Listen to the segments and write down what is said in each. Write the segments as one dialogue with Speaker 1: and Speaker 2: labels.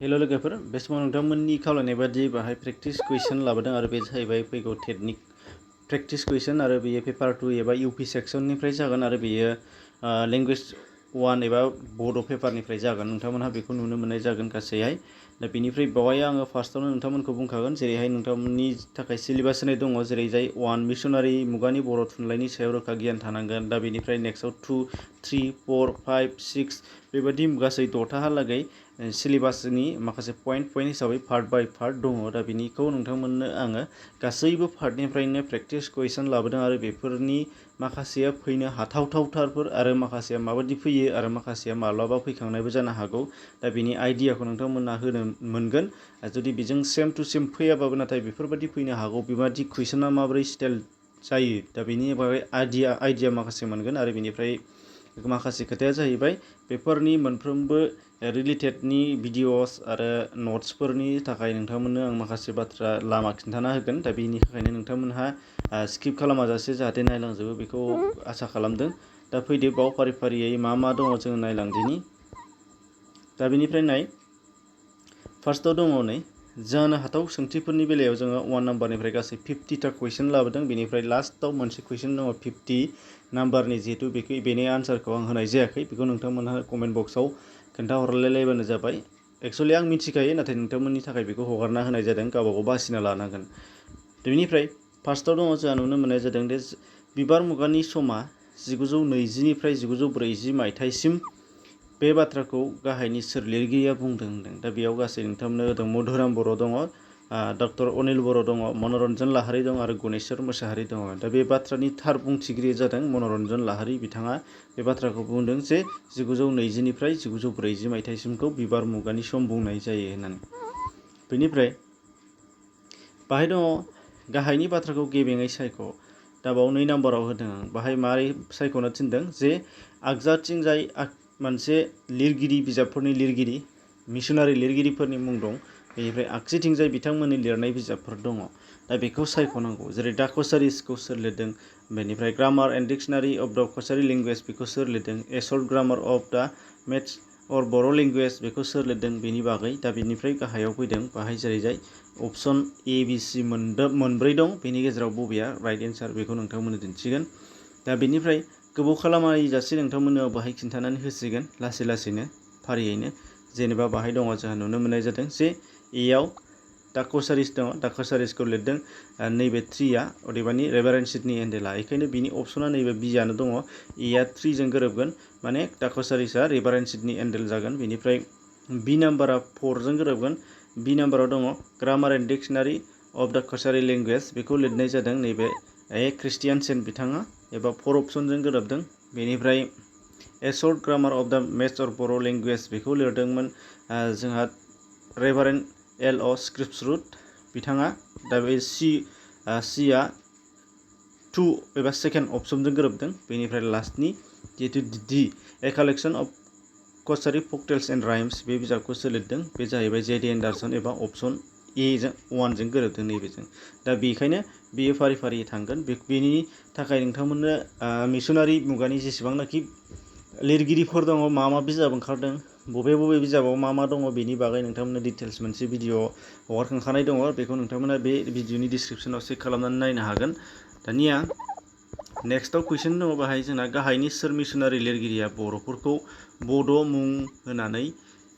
Speaker 1: हेल' लोगोफोर, बे समाव नोंथांमोननि खावलायनाय बायदि बाहाय प्रेक्टिस कुइसन लाबोदों आरो बे जाहैबाय फैगौ टेटनि प्रेक्टिस कुइसन आरो बेयो पेपार 2 एबा इउपि सेक्सननिफ्राय जागोन आरो बेयो लेंगुवेज 1 एबा बड' पेपारनिफ्राय जागोन। नोंथांमोनहा बेखौ नुनो मोननाय जागोन गासैहाय। दा बेनिफ्राय बावहाय आङो फार्स्टआवनो नोंथांमोनखौ बुंखागोन जेरैहाय नोंथांमोननि थाखाय सिलेबास होनाय दङ, जेरैजाय 1 मिशनारि मुगानि बर' थुनलाइनि सायाव रोखा गियान थानांगोन। दा बेनिफ्राय नेक्स्टआव 2, 3, 4, 5, 6 बेबायदि गासै 6थाहालागै सिलेबासनि माखासे पइन्ट हिसाबै पार्ट बाय पार्ट दङ। दा बेनिखौ नोंथांमोननो आङो गासैबो पार्टनिफ्रायनो प्रेक्टिस कुइसन लाबोदों आरो बेफोरनि माखासेया फैनो हाथावथावथारफोर आरो माखासेया माबायदि फैयो आरो माखासेया माब्लाबा फैखांनायबो जानो हागौ। दा बेनि आइडियाखौ नोंथांमोनहा होनो मोनगोन। जुदि बेजों सेम टु सेम फैयाबाबो नाथाय बेफोरबायदि फैनो हागौ, बेबादि कुइसना माबोरै स्टाइल जायो। दा बेनि बागै आइडिया माखासे मोनगोन आरो बेनिफ्राय माखासे खोथाया जाहैबाय पेपारनि मोनफ्रोमबो रिलेटेडनि भिडिअस आरो नट्सफोरनि थाखाय नोंथांमोननो आं माखासे बाथ्रा लामा खिन्थाना होगोन। दा बेनि थाखायनो नोंथांमोनहा स्किप खालामाजासे जाहाथे नायलांजोबो बेखौ आसा खालामदों। दा फैदो बाव फारि फारियै मा दङ जोङो नायलांदिनि। दा बेनिफ्राय नाय, फार्स्टआव दङ नै जानो हाथाव सोंथिफोरनि बेलायाव जोङो 1 नाम्बारनिफ्राय गासै 50टा कुइसन लाबोदों। बेनिफ्राय लास्टआव मोनसे कुइसन दङ 50 नाम्बारनि, जिहेतु बेनि आन्सारखौ आं होनाय जायाखै। बेखौ नोंथांमोनहा कमेन्ट बक्सआव खोन्थाहरलायलायबानो जाबाय। एक्सुवेलि आं मिथिखायो, नाथाय नोंथांमोननि थाखाय बेखौ हगारना होनाय जादों, गावबागाव बासिना लानांगोन। बेनिफ्राय फार्स्टआव दङ जोंहा नुनो मोननाय जादों दे बिबार मुगानि समा 1920निफ्राय 1940 मायथाइसिम। बे बाथ्राखौ गाहायनि सोर लिरगिरिया बुंदों होनदों। दा बेयाव गासै नोंथांमोननो होदों मधुराम बर' दङ, डक्टर अनिल बर' दङ, मनरन्जन लाहारि दं आरो गुनेस्वर मोसाहारि दङ। दा बे बाथ्रानि थार बुंथिगिरिया जादों मनरन्जन लाहारि। बिथाङा बे बाथ्राखौ बुंदों जे 1920निफ्राय 1940 मायथाइसिमखौ बिबार मुगानि सम बुंनाय जायो होननानै। बेनिफ्राय बाहाय दङ गाहायनि बाथ्राखौ गेबेङै सायख'। दा बाव 2 नाम्बाराव होदों आं। बाहाय मारै सायख'नो थिनदों जे आगजाथिंजाय मोनसे लिरगिरि, बिजाबफोरनि लिरगिरि, मिशनारि लिरगिरिफोरनि मुं दं। बेनिफ्राय आगसिथिंजाय बिथांमोननि लिरनाय बिजाबफोर दङ। दा बेखौ सायख'नांगौ। जेरै दा कसारिसखौ सोर लिरदों, बेनिफ्राय ग्रामार एन्ड डिक्सनारि अफ द कसारि लेंगुवेज बेखौ सोर लिरदों, ए सर्ट ग्रामार अफ द मेथ्स अर बर' लेंगुवेज बेखौ सोर लिरदों, बेनि बागै। दा बेनिफ्राय गाहायाव फैदों बाहाय जेरैजाय अपसन ए बि सि मोनब्रै दं, बेनि गेजेराव बबेया राइट एन्सार बेखौ नोंथांमोननो दिन्थिगोन। दा बेनिफ्राय गोबाव खालामाजासे नोंथांमोननो बाहाय खिन्थानानै होसिगोन लासै लासैनो फारियैनो। जेनेबा बाहाय दङ जोंहा नुनो मोननाय जादों जे एआव दा कसारिस दङ, दा कसारिसखौ लिरदों नैबे 3आ, अदेबानि रेभारेन्ड सिडनी एन्डेला। बेखायनो बिनि अपसना नैबे बिआनो दङ। एआ 3जों गोरोबगोन, माने दा कसारिसआ रेभारेन्ड सिडनी एन्डेल जागोन। बेनिफ्राय बि नाम्बारा 4जों गोरोबगोन। बि नाम्बाराव दङ ग्रामार एन्ड डिक्सनारि अफ द कसारि लेंगुवेज बेखौ लिरनाय जादों नैबे क्रिस्टियानसेन बिथाङा, एबा 4 अपसनजों गोरोबदों। बेनिफ्राय ए सर्ट ग्रामार अफ द मेथ्स अर बर' लेंगुवेज बेखौ लिरदोंमोन जोंहा रेभारेन्ड एल अ स्क्रिप्सरुट बिथाङा। दा बे सिआ 2 एबा सेकेन्ड अपसनजों गोरोबदों। बेनिफ्राय लास्टनि जिहेतु the a collection of Kachari folktales and rhymes बे बिजाबखौ सोर लिरदों, बे जाहैबाय जे.डि. एन्डारसन, एबा अपसन ए 1जों गोरोबदों नैबेजों। दा बेखायनो बेयो फारि फारि थांगोन। बेनि थाखाय नोंथांमोननो मिशनारि मुगानि जेसेबांनाखि लिरगिरिफोर दङ, मा बिजाब ओंखारदों, बबे बिजाबाव मा दङ, बेनि बागै नोंथांमोननो डिटेल्स मोनसे भिडिअ हगारखांखानाय दङ। बेखौ नोंथांमोना बे भिडिअनि डिसक्रिपसनाव चेक खालामनानै नायनो हागोन। दानिया नेक्स्टआव कुइसन दङ बाहाय जोंना गाहायनि सोर मिशनारि लिरगिरिया बर'फोरखौ बड' मुं होनानै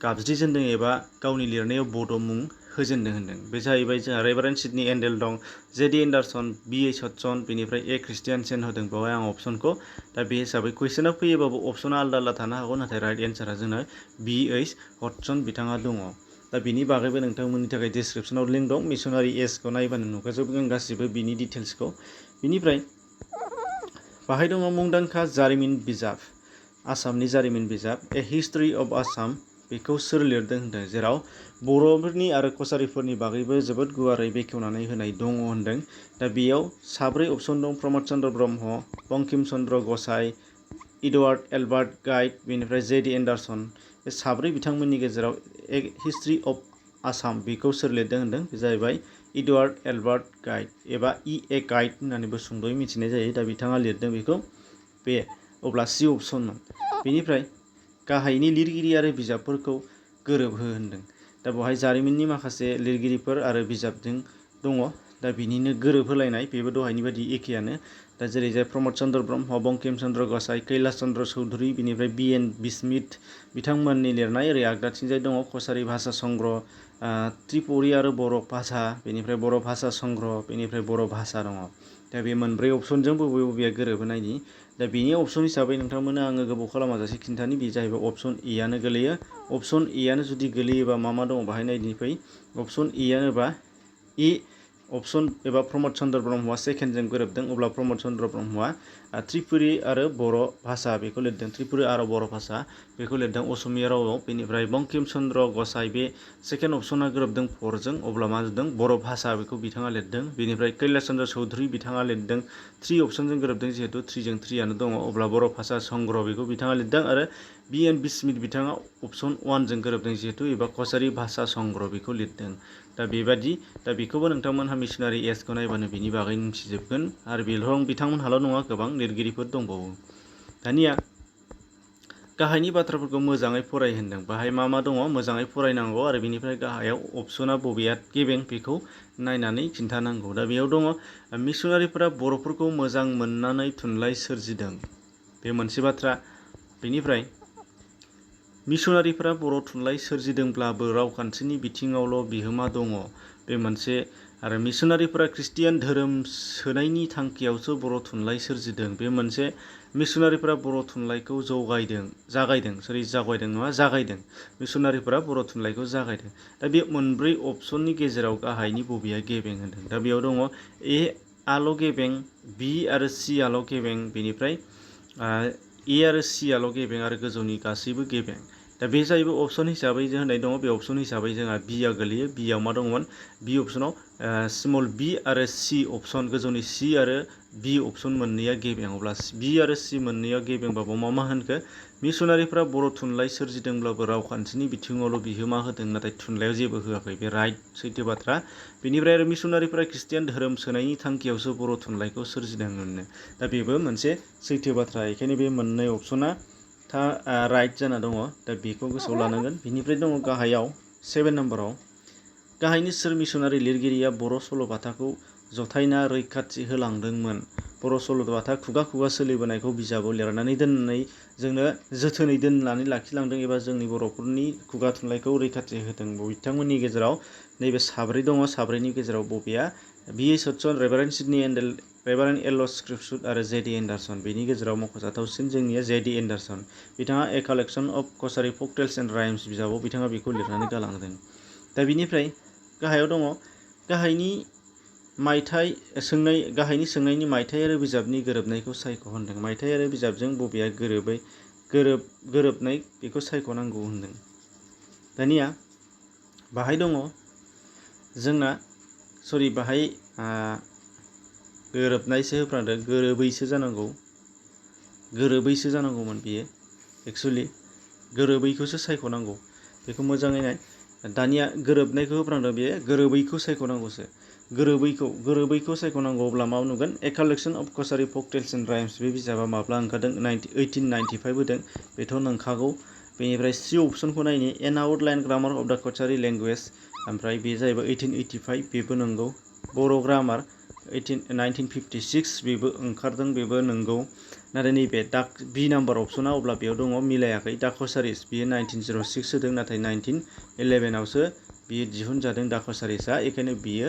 Speaker 1: गाबज्रिजेनदों एबा गावनि लिरनायाव बड' मुं होजेनदों होनदों। बे जाहैबाय जोंहा रेभारेन्ड सिडनी एन्डेल दं, जे.डि. एन्डारसन, बि.एइच. हडसन, बेनिफ्राय ए क्रिस्टियानसेन होदों बेवहाय आं अपसनखौ। दा बे हिसाबै कुइसना फैयोबाबो अपसना आलदा थानो हागौ, नाथाय राइट एन्सारा जोंना बि.एइच. हडसन बिथाङा दङ। दा बिनि बागैबो नोंथांमोननि थाखाय डिसक्रिपसनाव लिंक दं। मिशनारि एजखौ नायबानो नुखाजोबगोन गासिबो बिनि डिटेल्सखौ। बिनिफ्राय बाहाय दङ मुंदांखा जारिमिन बिजाब, आसामनि जारिमिन बिजाब ए हिस्ट्रि अफ आसाम बेखौ सोर लिरदों होनदों, जेराव बर'फोरनि आरो कसारिफोरनि बागैबो जोबोद गुवारै बेखेवनानै होनाय दङ होनदों। दा बेयाव 4 अपसन दं, प्रमद चन्द्र ब्रह्म, बंकिम चन्द्र गसाइ, एडवार्ड एलबार्ट गाइड, बेनिफ्राय जे.डि. एन्डारसन। बे 4 बिथांमोननि गेजेराव ए हिस्ट्रि अफ आसाम बेखौ सोर लिरदों होनदों, बे जाहैबाय एडवार्ड एलबार्ट गाइड, एबा ए गाइड होननानैबो सुंद'यै मिथिनाय जायो। दा बिथाङा लिरदों बेखौ। बे अब्ला सि अपसनमोन। बेनिफ्राय गाहायनि लिरगिरि आरो बिजाबफोरखौ गोरोबहो होनदों। दा बेवहाय जारिमिननि माखासे लिरगिरिफोर आरो बिजाबजों दङ। दा बिनिनो गोरोबहोलायनाय बेबो दहायनि बायदि एखेयानो। दा जेरैजाय प्रमद चन्द्र ब्रह्म, बंकिम चन्द्र गसाइ, कैलाश चन्द्र चौधुरी, बिनिफ्राय बि.एन. बिस्मिथ बिथांमोननि लिरनाय। ओरै आगदाथिंजाय दङ कछारी भाषा संग्रह, त्रिपुरी आरो बर' भाषा, बेनिफ्राय बर' भाषा संग्रह, बेनिफ्राय बर' भाषा दङ। दा बे मोनब्रै अपसनजों बबे बबेया गोरोबहोनायनि। दा बेनि अपसन हिसाबै नोंथांमोननो आङो गोबाव खालामाजासे खिन्थानि, बे जाहैबाय अपसन एआनो गोलैयो। अपसन एआनो जुदि गोलैयोबा मा दङ बाहाय नायनि फै। अपसन एआनोबा ए अपसन एबा प्रमद चन्द्र ब्रह्मआ सेकेन्डजों गोरोबदों, अब्ला प्रमद चन्द्र ब्रह्मआ त्रिपुरी आरो बर' भाषा बेखौ लिरदों। त्रिपुरी आरो बर' भाषा बेखौ लिरदों असमिया रावआव। बेनिफ्राय बंकिम चन्द्र गसाइ बे सेकेन्ड अपसना गोरोबदों फरजों, अब्ला मा जादों बर' भाषा बेखौ बिथाङा लिरदों। बेनिफ्राय कैलाश चन्द्र चौधुरी बिथाङा लिरदों थ्रि अपसनजों गोरोबदों, जिहेतु थ्रिजों थ्रियानो दङ, अब्ला बर' भाषा संग्रह बेखौ बिथाङा लिरदों। आरो बि.एन. बिस्मिथ बिथाङा अपसन 1जों गोरोबदों, जिहेतु एबा कछारी भाषा संग्रह बेखौ लिरदों। दा बेबादि, दा बेखौबो नोंथांमोनहा मिशनारि एसखौ नायबानो बिनि बागै मिथिजोबगोन। आरो बेल' बिथांमोनहाल' नङा, गोबां लिरगिरिफोर दंबावो। दानिया गाहायनि बाथ्राफोरखौ मोजाङै फराय होनदों। बाहाय मा दङ मोजाङै फरायनांगौ आरो बेनिफ्राय गाहायाव अपसना बबेया गेबें बेखौ नायनानै खिन्थानांगौ। दा बेयाव दङ मिशनारिफोरा बर'फोरखौ मोजां मोननानै थुनलाइ सोरजिदों, बे मोनसे बाथ्रा। बेनिफ्राय मिशनारिफोरा बर' थुनलाइ सोरजिदोंब्लाबो रावखान्थिनि बिथिङावल' बिहोमा दङ, बे मोनसे। आरो मिशनारिफोरा ख्रिस्टियान धोरोम सोनायनि थांखियावसो बर' थुनलाइ सोरजिदों, बे मोनसे। मिशनारिफोरा बर' थुनलाइखौ जागायदों। मिशनारिफोरा बर' थुनलाइखौ जागायदों। दा बे मोनब्रै अपसननि गेजेराव गाहायनि बबेया गेबें होनदों। दा बेयाव दङ ए आल' गेबें, बि आरो सि आल' गेबें, बेनिफ्राय ए आरो सि आल' गेबें आरो गोजौनि गासैबो गेबें। दा बे जाहैबाय अपसन हिसाबै जों होनाय दङ। बे अपसन हिसाबै जोंहा बिआ गोलैयो। बिआव मा दंमोन, बि अपसनाव स्मल बि आरो सि अपसन, गोजौनि सि आरो बि अपसन मोननैया गेबें। अब्ला बि आरो सि मोननैया गेबेंबाबो मा होनखो, मिशनारिफोरा बर' थुनलाइ सोरजिदोंब्लाबो रावखान्थिनि बिथिङावल' बिहोमा होदों, नाथाय थुनलाइयाव जेबो होआखै, बे राइट सैथो बाथ्रा। बेनिफ्राय आरो मिशनारिफोरा ख्रिस्टियान धोरोम सोनायनि थांखियावसो बर' थुनलाइखौ सोरजिदोंमोननो। दा बेबो मोनसे सैथो बाथ्रा। बेखायनो बे मोननै अपसना राइट जाना दङ। दा बेखौ गोसोआव लानांगोन। बिनिफ्राय दङ गाहायाव 7 नाम्बाराव, गाहायनि सोर मिशनारि लिरगिरिया बर' सल'बाथाखौ जथायना रैखाथि होलांदोंमोन। बर' सल'बाथा खुगा खुगा सोलिबोनायखौ बिजाबाव लिरनानै दोननानै जोंनो जोथोनै दोननानै लाखिलांदों, एबा जोंनि बर'फोरनि खुगा थुनलाइखौ रैखाथि होदों। बिथांमोननि गेजेराव नैबे साब्रै दङ। साब्रैनि गेजेराव बबेया, B A. Sadasan, reverend Sidney Endle, reverend L. Skrefsrud आरो जे.डि. एन्डारसन। बेनि गेजेराव मख'जाथावसिन जोंनिया जे.डि. एन्डारसन। बिथाङा a collection of Kachari folk tales and rhymes बिजाबाव बिथाङा बेखौ लिरनानै गालांदों। दा बिनिफ्राय गाहायाव दङ गाहायनि सोंनायनि मायथाइ आरो बिजाबनि गोरोबनायखौ सायख' होनदों। मायथाइ आरो बिजाबजों बबेया गोरोबनाय बेखौ सायख'नांगौ होनदों। दानिया बाहाय दङ जोंना, बाहाय गोरोबनायसो होफ्रांदों, गोरोबैसो जानांगौमोन बेयो। एक्सुवेलि गोरोबैखौसो सायख'नांगौ, बेखौ मोजाङै नाय। दानिया गोरोबनायखौ होफ्रांदों, बेयो गोरोबैखौ सायख'नांगौसो। गोरोबैखौ सायख'नांगौ। अब्ला मा नुगोन, a collection of Kachari folk tales and rhymes बे बिजाबा माब्ला ओंखारदों, 1895 होदों, बेथ' नंखागौ। बेनिफ्राय सि अपसनखौ नायनि, एन आउटलाइन ग्रामार अफ द कछारी लेंगुवेज, ओमफ्राय बे जाहैबाय 1885, बेबो नंगौ। बर' ग्रामार 1956 बेबो ओंखारदों, बेबो नंगौ। नाथाय नैबे बि नाम्बार अपसना, अब्ला बेयाव दङ मिलायाखै। दा कछारिस बियो 1906 होदों, नाथाय 1911आवसो बियो दिहुनजादों दा कछारिसआ। बेखायनो बियो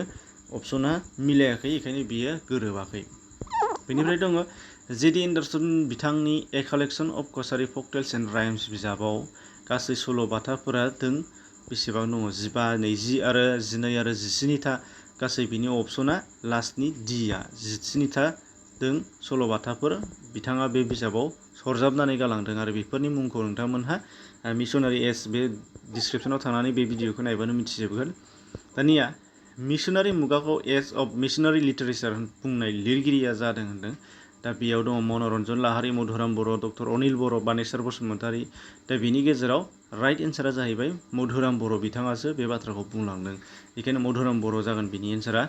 Speaker 1: अपसना मिलायाखै, बेखायनो बियो गोरोबाखै। बेनिफ्राय दङ जे.डि. एन्डारसन बिथांनि a collection of Kachari folk tales and rhymes बिजाबाव गासै सल'बाथाफोरा बेसेबां दङ, 15, 20 आरो 12 आरो 17था। गासै बिनि अपसना लास्टनि डिआ 17था सल'बाथाफोर बिथाङा बे बिजाबाव सरजाबनानै गालांदों। आरो बेफोरनि मुंखौ नोंथांमोनहा मिशनारि एस बे डिसक्रिपसनाव थांनानै बे भिडिअखौ नायबानो मिथिजोबगोन। दानिया मिशनारि मुगाखौ एज अफ मिशनारि लिटारेचार बुंनाय लिरगिरिया जादों होनदों। दा बेयाव दङ मनरन्जन लाहारी, मधुराम बर', डक्टर अनिल बर', बानेस्वर बसुमतारी। दा बेनि गेजेराव राइट एन्सारा जाहैबाय मधुराम बर', बिथाङासो बे बाथ्राखौ बुंलांदों। बेखायनो मधुराम बर' जागोन बिनि एन्सारा।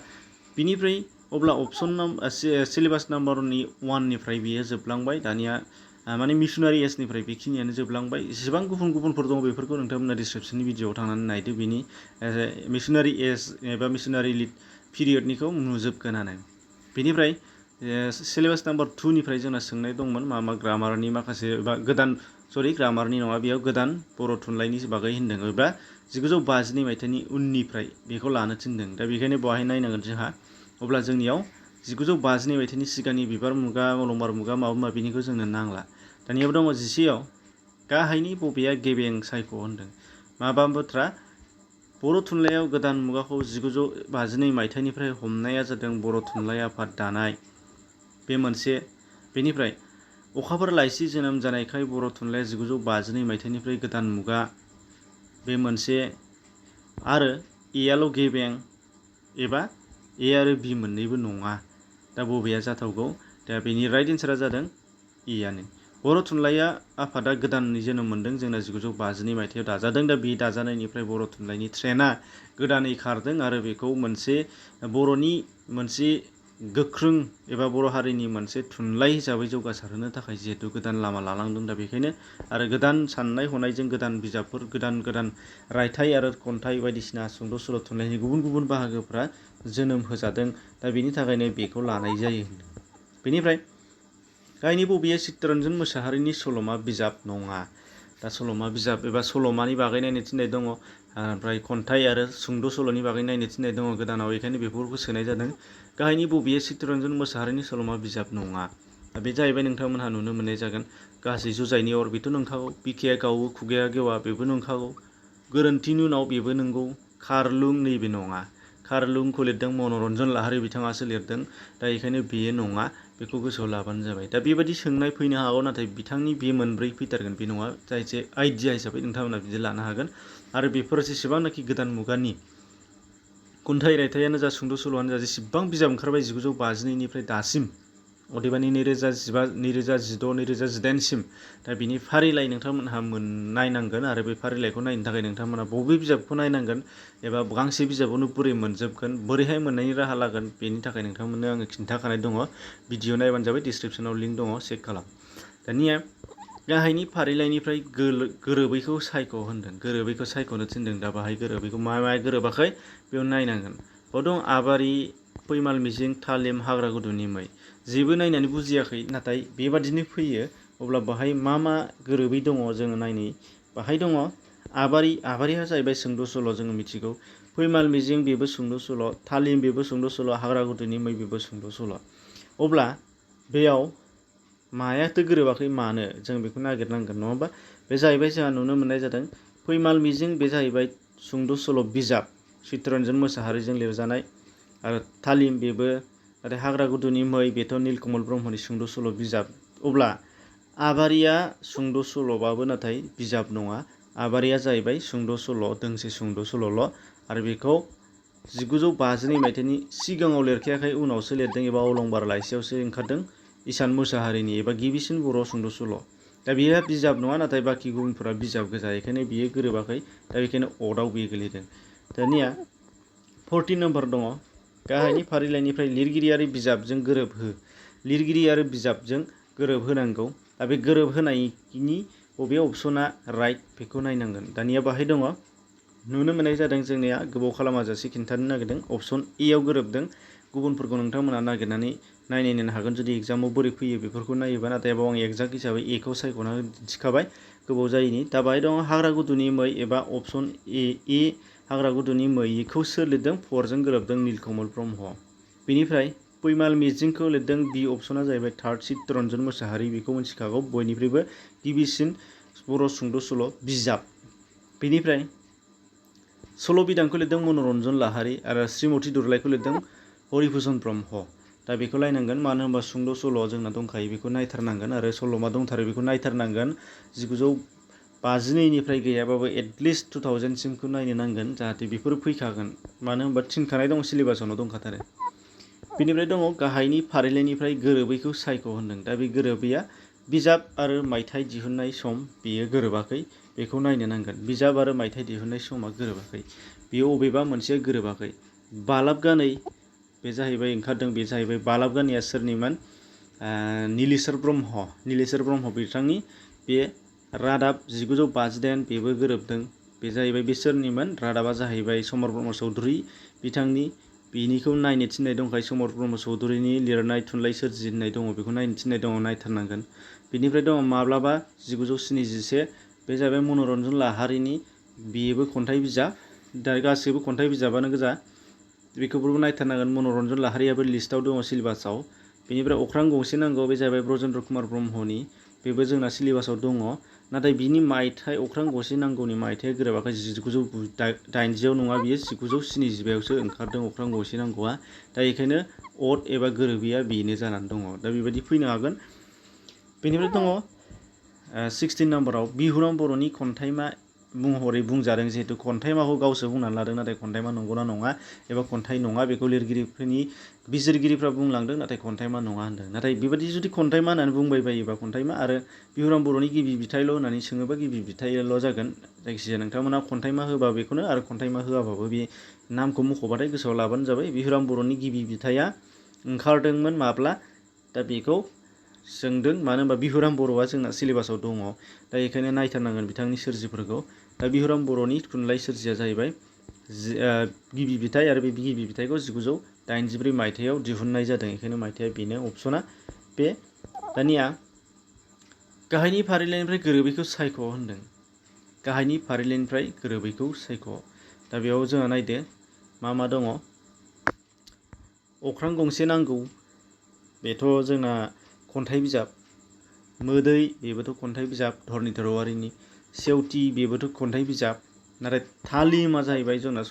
Speaker 1: बिनिफ्राय अब्ला अपसन सिलेबास नाम्बार 1निफ्राय बियो जोबलांबाय। दानिया माने मिशनारि एजनिफ्राय बेखिनियानो जोबलांबाय। जेसेबां गुबुन गुबुनफोर दङ बेफोरखौ नोंथांमोना डिसक्रिपसननि भिडिअआव थांनानै नायदो। बिनि मिशनारि एज एबा मिशनारि पिरियडनिखौ नुजोबगोनानो। बेनिफ्राय सिलेबास नाम्बार 2 निफ्राय जोंना सोंनाय दंमोन मा ग्रामारनि माखासे एबा ग्रामारनि नङा, बेयाव गोदान बर' थुनलाइनि बागै होनदों एबा 1952 मायथाइनि उननिफ्राय बेखौ लानो थिनदों। दा बेखायनो बेवहाय नायनांगोन जोंहा। अब्ला जोंनियाव 1952 मायथाइनि सिगांनि बिबार मुगा, अलंबार मुगा माबा माबिनिखौ जोंनो नांला। दानियाव दङ 11आव गाहायनि बबेया गेबें सायख' होनदों। माबा बाथ्रा बर' थुनलाइयाव गोदान मुगाखौ 1952 मायथाइनिफ्राय हमनाया जादों बर' थुनलाइ आफाद दानाय, बे मोनसे। बेनिफ्राय अखाफोर लाइसि जोनोम जानायखाय बर' थुनलाइया 1952 मायथाइनिफ्राय गोदान मुगा, बे मोनसे। आरो एआल' गेबें एबा ए आरो बि मोननैबो नङा। दा बबेया जाथावगौ? दा बेनि राइट एन्सारा जादों एआनो। बर' थुनलाइया आफादा गोदानै जोनोम मोनदों जोंना 1952 मायथाइयाव दाजादों। दा बे दाजानायनिफ्राय बर' थुनलाइनि ट्रेन्डआ गोदानै खारदों आरो बेखौ मोनसे बर'नि मोनसे गोख्रों एबा बर' हारिनि मोनसे थुनलाइ हिसाबै जौगासारहोनो थाखाय जिहेतु गोदान लामा लालांदों। दा बेखायनो आरो गोदान साननाय हनायजों गोदान बिजाबफोर, गोदान रायथाइ आरो खन्थाइ बायदिसिना सुंद' सल' थुनलाइनि गुबुन गुबुन बाहागोफ्रा जोनोम होजादों। दा बेनि थाखायनो बेखौ लानाय जायो। बेनिफ्राय गाहायनि बबेया चित्तरन्जन मोसाहारिनि सल'मा बिजाब नङा? दा सल'मा बिजाब एबा सल'मानि बागै नायनो थिननाय दङ, ओमफ्राय खन्थाइ आरो सुंद' सल'नि बागै नायनो थिननाय दङ गोदानाव। बेखायनो बेफोरखौ सोनाय जादों। गाहायनि बबेया चित्तरन्जन मोसाहारिनि सल'मा बिजाब नङा? दा बे जाहैबाय नोंथांमोनहा नुनो मोननाय जागोन गासै जुजाइनि अर, बेथ' नंखागौ। बिखाया गावो खुगाया गेवा, बेबो नंखागौ। गोरोन्थिनि उनाव, बेबो नंगौ। खारलुं, नैबे नङा। खारलुंखौ लिरदों मनरन्जन लाहारि बिथाङासो लिरदों। दा बेखायनो बेयो नङा। बेखौ गोसोआव लाबानो जाबाय। दा बेबायदि सोंनाय फैनो हागौ, नाथाय बिथांनि बे मोनब्रै फैथारगोन, बे नङा। जायखि आइडिया हिसाबै नोंथांमोना बिदि लानो हागोन। आरो बेफोर जेसेबांनाखि गोदान मुगानि खन्थाइ रायथाइयानो जा, सुंद' सल'आनो जा, जेसेबां बिजाब ओंखारबाय 1952 निफ्राय दासिम, अदेबानि 2015, 2016, 2018 सिम, दा बिनि फारिलाइ नोंथांमोनहा नायनांगोन। आरो बे फारिलाइखौ नायनो थाखाय नोंथांमोनहा बबे बिजाबखौ नायनांगोन एबा गांसे बिजाबावनो बोरै मोनजोबगोन, बोरैहाय मोननायनि राहा लागोन, बेनि थाखाय नोंथांमोननो आङो खिन्थाखानाय दङ। भिडिअ नायबानो जाबाय, डिसक्रिपसनाव लिंक दङ, चेक खालाम। दानिया गाहायनि फारिलाइनिफ्राय गोरोबैखौ सायख' होनदों। गोरोबैखौ सायख'नो थिनदों। दा बाहाय गोरोबैखौ मा गोरोबाखै बेयाव नायनांगोन। बेयाव दं आबारि, फैमाल मिजिं, थालिम, हाग्रा गुदुंनि मै। जेबो नायनानै बुजियाखै, नाथाय बेबादिनो फैयो। अब्ला बाहाय मा गोरोबै दङ जोङो नायनि। बाहाय दङ आबारिया जाहैबाय सुंद' सल', जोङो मिथिगौ। फैमाल मिजिं, बेबो सुंद' सल'। थालिम, बेबो सुंद' सल'। हाग्रा गुदुंनि मै, बेबो सुंद' सल'। अब्ला बेयाव मायाथो गोरोबाखै मानो, जों बेखौ नागिरनांगोन, नङा होमबा? बे जाहैबाय जोंहा नुनो मोननाय जादों फैमाल मिजिं, बे जाहैबाय सुंद' सल' बिजाब, चित्तरन्जन मोसाहारिजों लिरजानाय। आरो थालिम, बेबो। नाथाय हाग्रा गुदुंनि मै, बेथ' नीलकमल ब्रह्मनि सुंद' सल' बिजाब। अब्ला आबारिया सुंद' सल'बाबो नाथाय बिजाब नङा। आबारिया जाहैबाय सुंद' सल', दोंसे सुंद' सल'ल'। आरो बेखौ 1952 मायथाइनि सिगाङाव लिरखायाखै, उनावसो लिरदों, एबा अलंबार लाइसियावसो ओंखारदों। इसान मोसाहारिनि एबा गिबिसिन बर' सुंद' सल'। दा बेयो बिजाब नङा, नाथाय बाखि गुबुनफोरा बिजाब गोजा, बेखायनो बियो गोरोबाखै। दा बेखायनो अडआव बियो गोलैदों। दानिया 14 नम्बर दङ। गाहायनि फारिलाइनिफ्राय लिरगिरि आरो बिजाबजों गोरोबहो। लिरगिरि आरो बिजाबजों गोरोबहोनांगौ। दा बे गोरोबहोनायनि बबे अपसना राइट, बेखौ नायनांगोन। दानिया बाहाय दङ, नुनो मोननाय जादों जोंनिया, गोबाव खालामाजासे खिन्थानो नागिरदों। अपसन ए आव गोरोबदों। गुबुनफोरखौ नोंथांमोना नागिरनानै नायनो हागोन जुदि एग्जामाव बोरै फैयो बेफोरखौ नायोबा। नाथाय बाव आं एक्जाक्ट हिसाबै एखौ सायख'ना दिन्थिखाबाय गोबाव जायैनि। दा बाहाय दङ हाग्रा गुदुंनि मै, एबा अपसन ए हाग्रा गुदुंनि मैखौ सोर लिरदों? फरजों गोरोबदों, नीलकमल ब्रह्म। बेनिफ्राय फैमाल मिजिंखौ लिरदों, बि अपसना जाहैबाय थार्ड, चित्तरन्जन मोसाहारि। बेखौ मिथिखागौ, बयनिख्रुइबो गिबिसिन बर' सुंद' सल' बिजाब। बेनिफ्राय सल' बिदांखौ लिरदों मनरन्जन लाहारि, आरो श्रीमती दुरलाइखौ लिरदों हरिभुषन ब्रह्म। दा बेखौ नायनांगोन, मानो होनबा सुंद' सल' जोंना दंखायो, बेखौ नायथारनांगोन। आरो सल'मा दंथारो, बेखौ नायथारनांगोन। 1952 निफ्राय गैयाबाबो एटलिस्ट 2000 सिमखौ नायनो नांगोन, जाहाथे बेफोर फैखागोन। मानो होनबा थिनखानाय दं, सिलेबासावनो दंखाथारो। बेनिफ्राय दङ गाहायनि फारिलाइनिफ्राय गोरोबैखौ सायख' होनदों। दा बे गोरोबैया बिजाब आरो मायथाइ दिहुननाय सम, बेयो गोरोबाखै। बेखौ नायनो नांगोन। बिजाब आरो मायथाइ दिहुननाय समा गोरोबाखै। बेयो अबेबा मोनसेया गोरोबाखै। बालाबगानै, बे जाहैबाय ओंखारदों, बे जाहैबाय बालाबगानैया सोरनिमोन? नीलेश्वर ब्रह्म बिथांनि बे रादाब 1958 बेबो गोरोबदों। बे जाहैबाय बे सोरनिमोन? रादाबा जाहैबाय समर ब्रह्म चौधुरी बिथांनि। बिनिखौ नायनो थिननाय दंखायो, समर ब्रह्म चौधुरीनि लिरनाय थुनलाइ सोरजिनाय दङ, बेखौ नायनो थिननाय दङ, नायथारनांगोन। बिनिफ्राय दङ माब्लाबा 1971, बे जाहैबाय मनरन्जन लाहारीनि, बेबो खन्थाइ बिजाब। दा गासैबो खन्थाइ बिजाबानो गोजा, बेखौबो नायथारनांगोन। मनरन्जन लाहारीयाबो लिस्टआव दङ सिलेबासाव। बेनिफ्राय अख्रां गंसे नांगौ, बे जाहैबाय ब्रजेन्द्र कुमार ब्रह्मनि, बेबो जोंना सिलेबासाव दङ। नाथाय बिनि मायथाइ अख्रां गंसे नांगौनि मायथाइया गोरोबाखै। 1980 नङा, बियो 1975आवसो ओंखारदों अख्रां गंसे नांगौआ। दा बेखायनो अड एबा गोरोबैया बेनो जानानै दङ। दा बेबायदि फैनो हागोन। बेनिफ्राय दङ 16 नाम्बाराव बिहुराम बर'नि खन्थाइमा महरै बुंजादों। जिहेतु खन्थाइमाखौ गावसो बुंनानै लादों, नाथाय खन्थाइमा नंगौना नङा एबा खन्थाइ नङा बेखौ बिजिरगिरिफ्रा बुंलांदों, नाथाय खन्थाइमा नङा होनदों। नाथाय बेबायदि जुदि खन्थाइमा होननानै बुंबाय बायोबा खन्थाइमा, आरो बिहुराम बर'नि गिबि बिथाइल' होननानै सोङोबा गिबि बिथाइल' जागोन। जायखिजाया नोंथांमोना खन्थाइमा होबा बेखौनो, आरो खन्थाइमा होआबाबो बे नामखौ मख'बाथाय गोसोआव लाबानो जाबाय। बिहुराम बर'नि गिबि बिथाइया ओंखारदोंमोन माब्ला? दा बेखौ सोंदों। मानो होनबा बिहुराम बर'आ जोंना सिलेबासाव दङ। दा बेखायनो नायथारनांगोन बिथांनि सोरजिफोरखौ। दा बिहुराम बर'नि थुनलाइ सोरजिया जाहैबाय गिबि बिथाइ, आरो बे गिबि बिथाइखौ 1984 मायथाइयाव दिहुननाय जादों। बेखायनो मायथाइया बेनो, अपसना बे। दानिया गाहायनि फारिलाइनिफ्राय गोरोबैखौ सायख' होनदों। गाहायनि फारिलाइनिफ्राय गोरोबैखौ सायख'। दा बेयाव जोंहा नायदो मा मा दङ। अख्रां गंसे नांगौ, बेथ' जोंना खन्थाइ बिजाब। मोदै, बेबोथ' खन्थाइ बिजाब धरनिधर औवारिनि। सेवटि, बेबोथ' खन्थाइ बिजाब। नाथाय थालिमा जाहैबाय जोंना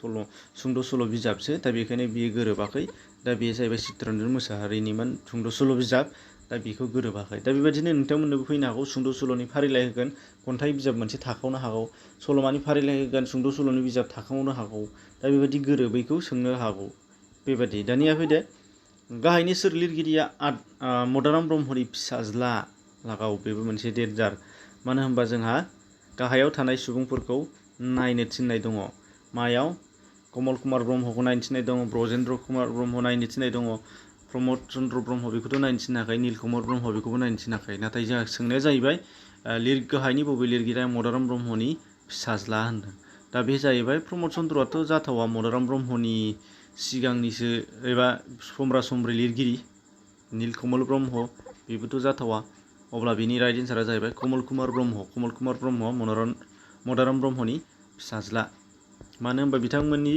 Speaker 1: सुंद' सल' बिजाबसो। दा बेखायनो बियो गोरोबाखै। दा बेयो जाहैबाय चित्तरन्जन मोसाहारिनिमोन सुंद' सल' बिजाब। दा बेखौ गोरोबाखै। दा बेबायदिनो नोंथांमोननोबो फैनो हागौ। सुंद' सल'नि फारिलाइ होगोन, खन्थाइ बिजाब मोनसे थाखावनो हागौ। सल'मानि फारिलाइ होगोन, सुंद' सल'नि बिजाब थाखावनो हागौ। दा बेबायदि गोरोबैखौ सोंनो हागौ। बेबायदि। दानिया फैदो गाहायनि सोर लिरगिरिया मदाराम ब्रह्मनि फिसाज्ला लागाव। बेबो मोनसे देन्जार। मानो होनबा जोंहा गाहायाव थानाय सुबुंफोरखौ नायनो थिननाय दङ। मायाव? कमल कुमार ब्रह्मखौ नायनो थिननाय दङ, ब्रजेन्द्र कुमार ब्रह्म नायनो थिननाय दङ, प्रमद चन्द्र ब्रह्म बेखौथ' नायनो थिनाखै, नीलकमल ब्रह्म बेखौबो नायनो थिनाखै। नाथाय जोंहा सोंनाया जाहैबाय गाहायनि बबे लिरगिरिया मदाराम ब्रह्मनि फिसाज्ला होनदों। दा बे जाहैबाय प्रमद चन्द्रआथ' जाथावा, मदाराम ब्रह्मनि सिगांनिसो एबा समब्रा समब्रि लिरगिरि। नीलकमल ब्रह्म बेबोथ' जाथावा। अब्ला बिनि राइट एन्सारा जाहैबाय कमल कुमार ब्रह्म। कमल कुमार ब्रह्म मदाराम ब्रह्मनि फिसाज्ला। मानो होनबा बिथांमोननि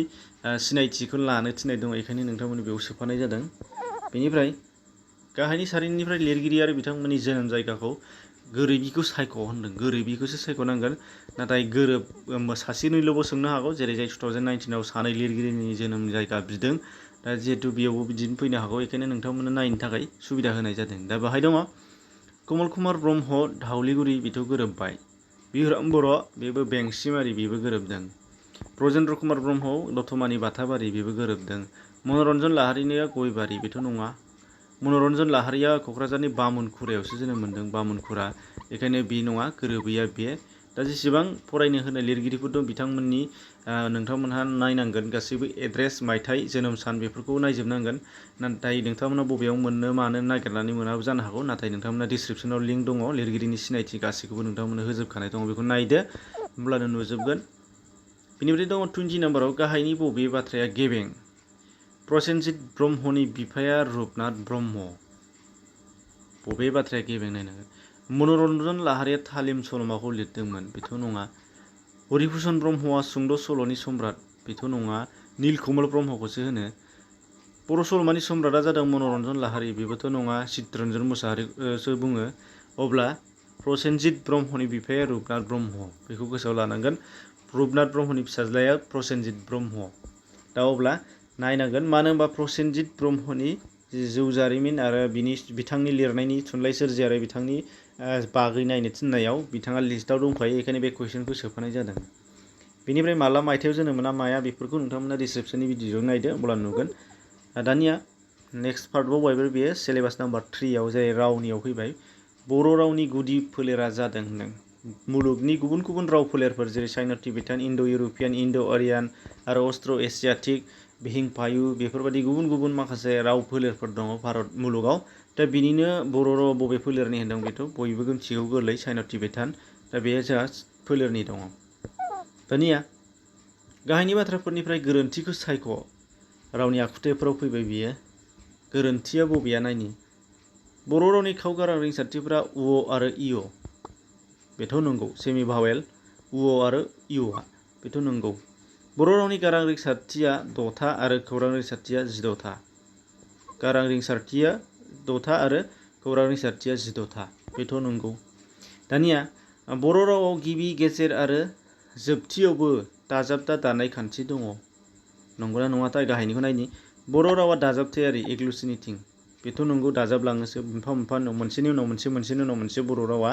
Speaker 1: सिनायथिखौ लानो थिननाय दङ, बेखायनो नोंथांमोननि बेयाव सोफानाय जादों। बेनिफ्राय गाहायनि सारिनिफ्राय लिरगिरि आरो बिथांमोननि जोनोम जायगाखौ गोरोबिखौ सायख' होनदों। गोरोबिखौसो सायख'नांगोन। नाथाय सासेनिल'बो सोंनो हागौ, जेरै जाय 2019आव सानै लिरगिरिनि जोनोम जायगा बिदों। दा जिहेतु बेयावबो बिदिनो फैनो हागौ, बेखायनो नोंथांमोननो नायनो थाखाय सुबिदा होनाय जादों। दा बाहाय दङ कमल कुमार ब्रह्म धावलिगुरि, बेथ' गोरोबबाय। बिहुराम बर' बेबो बेंसिमारि, बेबो गोरोबदों। ब्रजेन्द्र कुमार ब्रह्म दतमानि बाथाबारि, बेबो गोरोबदों। मनरन्जन लाहारीनिया गयबारि, बेथ' नङा। मनरन्जन लाहारीया क'क्राझारनि बामुनखुरायावसो जोनोम मोन्दों, बामुनखुरा। बेखायनो बे नङा, गोरोबैया बे। दा जेसेबां फरायनो होनाय लिरगिरिफोर दं बिथांमोननि नोंथांमोनहा नायनांगोन गासैबो एड्रेस, मायथाइ, जोनोम सान बेफोरखौ नायजोबनांगोन। नाथाय नोंथांमोना बबेयाव मोननो मानो नागिरनानै मोनाबो जानो हागौ। नाथाय नोंथांमोना डिसक्रिपसनाव लिंक दङ, लिरगिरिनि सिनायथि गासैखौबो नोंथांमोननो होजोबखानाय दङ। बेखौ नायदो, होमब्लानो नुजोबगोन। बेनिफ्राय दङ 20 नाम्बाराव गाहायनि बबे बाथ्राया गेबें? प्रसेनजित ब्रह्मनि बिफाया रुपनाथ ब्रह्म। बबे बाथ्राया गेबें नायनांगोन। मनरन्जन लाहारीया थालिम सल'माखौ लिरदोंमोन, बेथ' नङा। हरिभुषन ब्रह्मआ सुंद' सल'नि सम्राट, बेथ' नङा। नीलकमल ब्रह्मखौसो होनो। बर' सल'मानि सम्राटआ जादों मनरन्जन लाहारी, बेबोथ' नङा। चित्तरन्जन मोसाहारिसो बुङो। अब्ला प्रसेनजित ब्रह्मनि बिफाया रुपनाथ ब्रह्म, बेखौ गोसोआव लानांगोन। रुपनाथ ब्रह्मनि फिसाज्लाया प्रसेनजित ब्रह्म। दा अब्ला नायनांगोन, मानो होनबा प्रसेनजित ब्रह्मनि जिउ जारिमिन आरो बिथांनि लिरनायनि थुनलाइ सोरजि आरो बिथांनि बागै नायनो थिननायाव बिथाङा लिस्टआव दंखायो, बेखायनो बे कुइसनखौ सोफानाय जादों। बेनिफ्राय माला मायथाइयाव जोनोम मोना माया, बेफोरखौ नोंथांमोना डिसक्रिपसननि भिडिअ'जों नायदो, अब्ला नुगोन। दानिया नेक्स्ट पार्टआव फैबाय बेयो सिलेबास नाम्बार 3आव, जाय रावनियाव फैबाय। बर' रावनि गुदि फोलेरा जादों होनदों। मुलुगनि गुबुन गुबुन राव फोलेरफोर जेरै चाइना टिबेटान, इन्ड' इउर'पियान, इन्ड' आरियान आरो अस्ट्र' एसियाटिक, भिंफायु बेफोरबायदि गुबुन गुबुन माखासे राव फोलेरफोर दङ भारत मुलुगाव। दा बिनिनो बर' राव बबे फोलेरनि होनदों बेथ' बयबो मिथिगौ गोरलै चाइना टिबेटान। दा बे जोंहा फोलेरनि दङ। दानिया गाहायनि बाथ्राफोरनिफ्राय गोरोन्थिखौ सायख'। रावनि आखुथायफोराव फैबाय बियो। गोरोन्थिया बबेया नायनि। बर' रावनि खाव गारां रिंसारथिफोरा उ आरो इअ बेथ' नंगौ। सेमि भावेल उ आरो इअ बेथ' नंगौ। बर' रावनि गारां रिंसारथिया 6था आरो खौरां रिंसारथिया 16था। गारां रिंसारथिया 6था आरो खौरां रिंसारथिया 16था बेथ' नंगौ। दानिया बर' रावाव गिबि गेजेर आरो जोबथियावबो दाजाबदा दानाय खान्थि दङ। नंगौना नङाथाय गाहायनिखौ नायनि। बर' रावा दाजाबथायारि एग्लुसिनेटिं बेथ' नंगौ दाजाबलाङोसो मोनफा मोनफा मोनसेनि उनाव मोनसे मोनसेनि उनाव मोनसे बर' रावा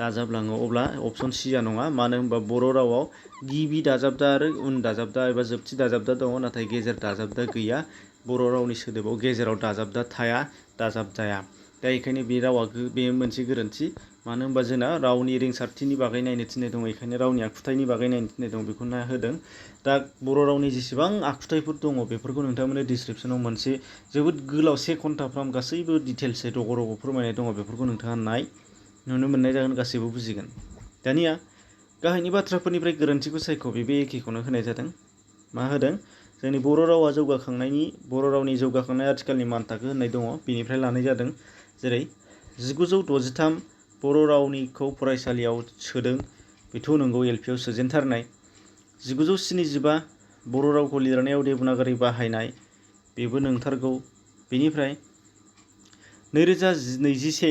Speaker 1: दाजाबलाङो। अब्ला अपसन सिया नङा। मानो होनबा बर' रावाव गिबि दाजाबदा आरो उन दाजाबदा एबा जोबथि दाजाबदा दङ नाथाय गेजेर दाजाबदा गैया। बर' रावनि सोदोबाव गेजेराव दाजाबदा थाया दाजाबजाया। दा बेखायनो बे रावा बे मोनसे गोरोन्थि। मानो होनबा जोंना रावनि रिंसारथिनि बागै नायनो थिननाय दङ बेखायनो रावनि आखुथायनि बागै नायनो थिननाय दं बेखौ होदों। दा बर' रावनि जेसेबां आखुथायफोर दङ बेफोरखौ नोंथांमोननि डिसक्रिपसनाव मोनसे जोबोद गोलाव 1 घन्टाफ्राम गासैबो डिटेल्सै रग' रग' फोरमायनाय दङ बेफोरखौ नोंथाङा नाय नुनो मोननाय जागोन गासैबो बुजिगोन। दानिया गाहायनि बाथ्राफोरनिफ्राय गोरोन्थिखौ सायख' बे एखेखौनो होनाय जादों। मा होदों जोंनि बर' रावा बर' रावनि जौगाखांनाय आथिखालनि मानथाखो होननाय दङ बेनिफ्राय लानाय जादों। जेरै 1963 बर' रावनिखौ फरायसालियाव सोदों बेथ' नंगौ एलपिआव सोजेनथारनाय। 1975 बर' रावखौ लिरनायाव देबनागरि बाहायनाय बेबो नंथारगौ। बेनिफ्राय 2021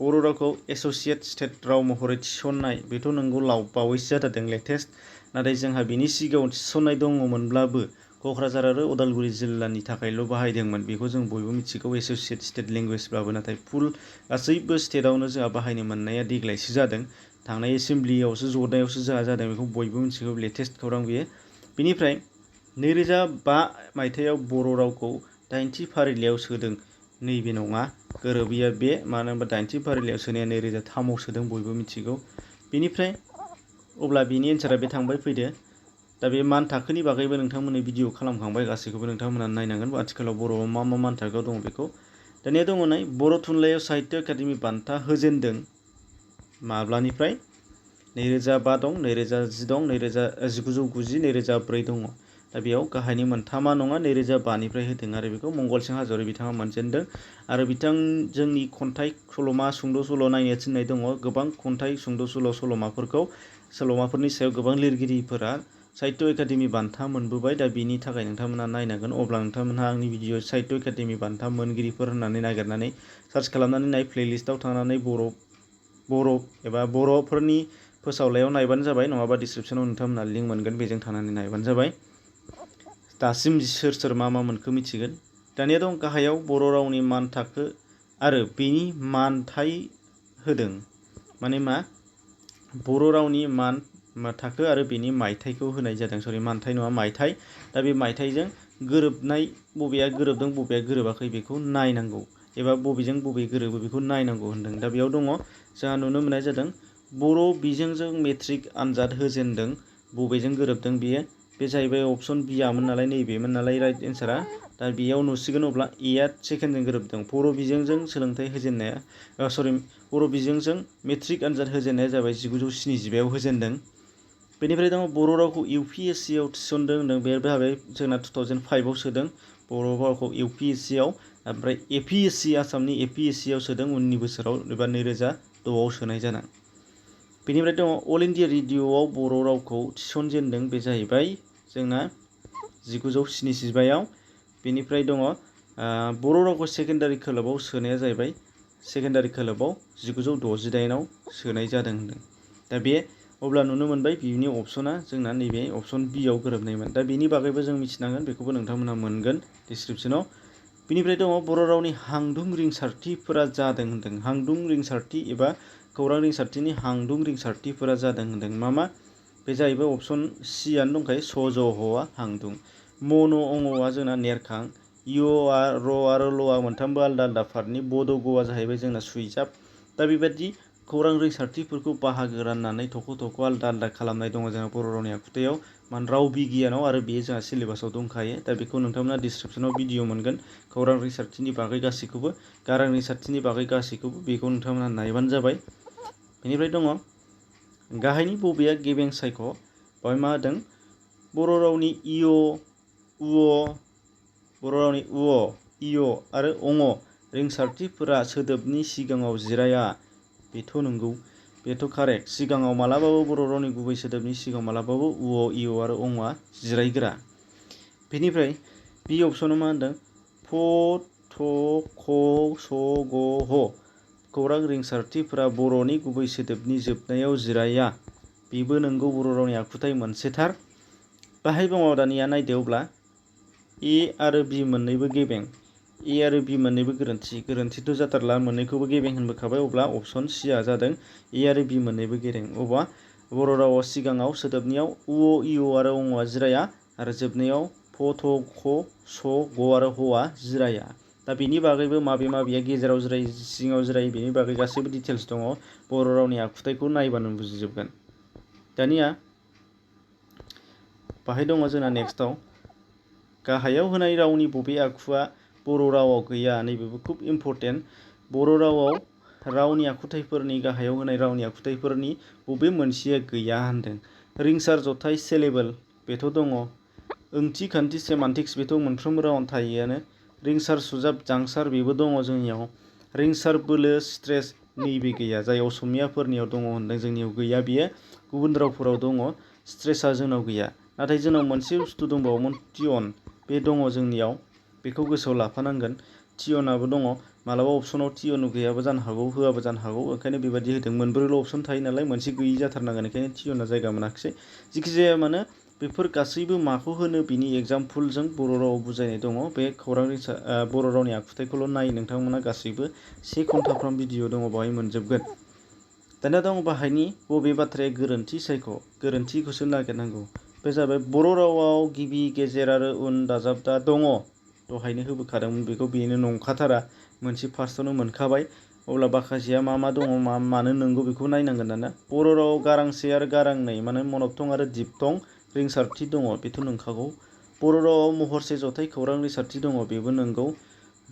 Speaker 1: बर' रावखौ एस'सिएट स्टेट राव महरै थिसननाय बेथ' नंगौ बावैसो जाथारदों लेटेस्ट। नाथाय जोंहा बेनि सिगाङाव थिसननाय दङमोनब्लाबो क'क्राझार आरो उदालगुरि जिल्लानि थाखायल' बाहायदोंमोन बेखौ जों बयबो मिथिगौ एस'सिएट स्टेट लेंगुवेजब्लाबो। नाथाय फुल गासैबो स्टेटआवनो जोंहा बाहायनो मोननाया देग्लायसो जादों। थांनाय एसेमब्लियावसो जनायावसो जोंहा जादों बेखौ बयबो मिथिगौ लेटेस्ट खौरां बेयो। बेनिफ्राय 2005 मायथाइयाव बर' रावखौ 8थि फारिलाइयाव सोदों नैबे नङा गोरोबैया बे। मानो होनबा 8थि फारिलाइयाव सोनाया 2003 आव सोदों बयबो मिथिगौ। बेनिफ्राय अब्ला बिनि एन्सारा बे थांबाय फैदो। दा बे मान थाखोनि बागैबो नोंथांमोननो भिडिअ खालामखांबाय गासैखौबो नोंथांमोना नायनांगोन आथिखालाव बर'आव मा मा मान थाखोआव दङ बेखौ। दानिया दङ नै बर' थुनलाइयाव साहित्य एकाडेमि बान्था होजेनदों माब्लानिफ्राय 2005 दं 2010 दं 1990 2004 दङ। दा बेयाव गाहायनि मोनथामा नङा 2005निफ्राय होदों आरो बेखौ मंगलसिं हाज'वारि बिथाङा मोनजेनदों। आरो जोंनि खन्थाइ सल'मा सुंद' सल' नायनो थिननाय दङ। गोबां खन्थाइ सुंद' सल' सल'माफोरनि सायाव गोबां लिरगिरिफोरा साहित्य एकाडेमि बान्था मोनबोबाय। दा बेनि थाखाय नोंथांमोना नायनांगोन। अब्ला नोंथांमोनहा आंनि भिडिअ साहित्य एकाडेमि बान्था मोनगिरिफोर होननानै नागिरनानै सार्च खालामनानै नाय प्लेलिस्टआव थांनानै बर' एबा बर'फोरनि फोसावलायाव नायबानो जाबाय नङाबा डिसक्रिपसनाव नोंथांमोना लिंक मोनगोन बेजों थांनानै नायबानो जाबाय। दासिम सोर मा मा मोनखो मिथिगोन। दानिया दं गाहायाव बर' रावनि मान थाखो आरो बेनि मानथाय होदों। माने मा बर' रावनि मान थाखो आरो बेनि मायथाइखौ होनाय जादों। सरि मानथाय नङा मायथाइ। दा बे मायथाइजों गोरोबनाय बबेया गोरोबदों बबेया गोरोबाखै बेखौ नायनांगौ एबा बबेजों बबे गोरोबो बेखौ नायनांगौ होनदों। दा बेयाव दङ जोंहा नुनो मोननाय जादों बर' बिजोंजों मेट्रिक आनजाद होजेनदों बबेजों गोरोबदों बेयो बे जाहैबाय अपसन बियामोन नालाय नैबेमोन नालाय राइट एन्सारा। दा बेयाव नुसिगोन अब्ला एआ सेकेन्डजों गोरोबदों। बर' बिजोंजों सोलोंथाइ होजेननाया बर' बिजोंजों मेट्रिक आनजाद होजेननाया जाबाय 1975 आव होजेनदों। बेनिफ्राय दङ बर' रावखौ UPSC आव थिसनदों होनदों बे जाबाय जोंना 2005 आव सोदों बर' रावखौ UPSC आव। ओमफ्राय APSC आसामनि APSC आव सोदों उननि बोसोराव एबा 2006 आव सोनाय जादों। बेनिफ्राय दङ अल इन्डिया रेडिअ'आव बर' रावखौ थिसनजेनदों बे जाहैबाय जोंना 1975 आव। बेनिफ्राय दङ बर' रावखौ सेकेन्डारि खोलोबाव सोनाया जाहैबाय सेकेन्डारि खोलोबाव 1968 आव सोनाय जादों होनदों। दा बे अब्ला नुनो मोनबाय बिनि अपसना जोंना नैबे अपसन बि आव गोरोबनायमोन। दा बेनि बागैबो जों मिथिनांगोन बेखौबो नोंथांमोनहा मोनगोन डिसक्रिपसनाव। बेनिफ्राय दङ बर' रावनि हांदुं रिंसारथिफोरा जादों होनदों। हांदुं रिंसारथि एबा खौरां रिंसारथिनि हांदुं रिंसारथिफोरा जादों होनदों। मा बे जाहैबाय अपसन सियानो दंखायो स ज हआ हांदुं। मन' अंआ जोंना नेरखां। इअ र आरो ल'आ मोनथामबो आलदा आलदा पार्टनि बड' ग'आ जाहैबाय जोंना सुइजाब। दा बेबायदि खौरां रिंसारथिफोरखौ बाहागो राननानै थख' आलदा आलदा खालामनाय दङ जोंहा बर' रावनि आखुथायाव राव बिगियानाव आरो बेयो जोंहा सिलेबासाव दंखायो। दा बेखौ नोंथांमोना डिसक्रिपसनाव भिडिअ मोनगोन खौरां रिंसारथिनि बागै गासैखौबो गारां रिंसारथिनि बागै गासैखौबो बेखौ नोंथांमोना नायबानो जाबाय। बेनिफ्राय दङ गाहायनि बबेया गेबें सायख'। बेवहाय मा होदों बर' रावनि बर' रावनि आरो रिंसारथिफोरा सोदोबनि सिगाङाव जिराया। बेथ' नंगौ, बेथ' कारेक्ट। सिगाङाव मालाबाबो बर' रावनि गुबै सोदोबनि सिगाङाव मालाबाबो आरो आ जिरायग्रा। बेनिफ्राय बि अपसनाव मा होनदों फ थ ख स ग ह खौरां रिंसारथिफोरा बर'नि गुबै सोदोबनि जोबनायाव जिराया। बेबो नंगौ, बर' रावनि आखुथाय मोनसेथार। बाहाय दङ दानिया नायदो अब्ला आरो बि मोननैबो गेबें, आरो बि मोननैबो गोरोन्थिथ' जाथारला, मोननैखौबो गेबें होनबोखाबाय। अब्ला अपसन सिआ जादों आरो बि मोननैबो गेबें। अब्ला बर' रावाव सिगाङाव सोदोबनियाव आरो आ जिराया आरो जोबनायाव फ थ ख स ग आरो हआ जिराया। दा बेनि बागैबो माबेया गेजेराव जिरायो सिङाव जिरायो बेनि बागै गासैबो डिटेल्स दङ। बर' रावनि आखुथायखौ नायबानो बुजिजोबगोन। दानिया बाहाय दङ जोंना नेक्स्टआव गाहायाव होनाय रावनि बबे आखुआ बर' रावाव गैया। नैबेबो खुब इम्परटेन्ट। बर' रावाव रावनि आखुथायफोरनि गाहायाव होनाय रावनि आखुथायफोरनि बबे मोनसेया गैया होनदों। रिंसार जथाय सेलेबल बेथ' दङ। ओंथि खान्थि सेमान्टिक्स बेथ' मोनफ्रोमबो रावावनो थायोआनो। रिंसार सुजाब जांसार बेबो दङ जोंनियाव। रिंसार बोलो स्ट्रेस नैबे गैया, जाय असमियाफोरनियाव दङ होनदों जोंनियाव गैया। बियो गुबुन रावफोराव दङ, स्ट्रेसा जोंनाव गैया। नाथाय जोंनाव मोनसे बुस्थु दंबावोमोन टियन, बे दङ जोंनियाव, बेखौ गोसोआव लाफानांगोन। टियनाबो दङ। मालाबा अपसनाव टियन गैयाबो जानो हागौ, होआबो जानो हागौ, ओंखायनो बेबायदि होदों। मोनब्रैल' अपसन थायो नालाय, मोनसे गैयि जाथारनांगोन, ओंखायनो टियना जायगा मोनाखिसै। जिखिजाया मानो बेफोर गासैबो माखौ होनो बिनि एग्जामपुलजों बर' रावाव बुजायनाय दङ। बे बर' रावनि आखुथायखौल' नाय नोंथांमोना गासैबो 1 घन्टाफ्राम भिडिअ दङ, बेवहाय मोनजोबगोन। दानिया दं बाहायनि बबे बाथ्राया गोरोन्थि सायख'। गोरोन्थिखौसो नागिरनांगौ। बे जाबाय बर' रावाव गिबि गेजेर आरो उन दाजाबदा दङ। दहायनो होबोखादोंमोन बेखौ, बेनो नंखाथारा। मोनसे फार्स्टआवनो मोनखाबाय। अब्ला माखासेया मा दङ मानो नंगौ बेखौ नायनांगोन दाना। बर' रावाव गारांसे आरो गारांनै माने मनपथं आरो दिपथं रिंसारथि दङ, बेथ' नंखागौ। बर' रावाव महरसे जथाय खौरां रिंसारथि दङ, बेबो नंगौ।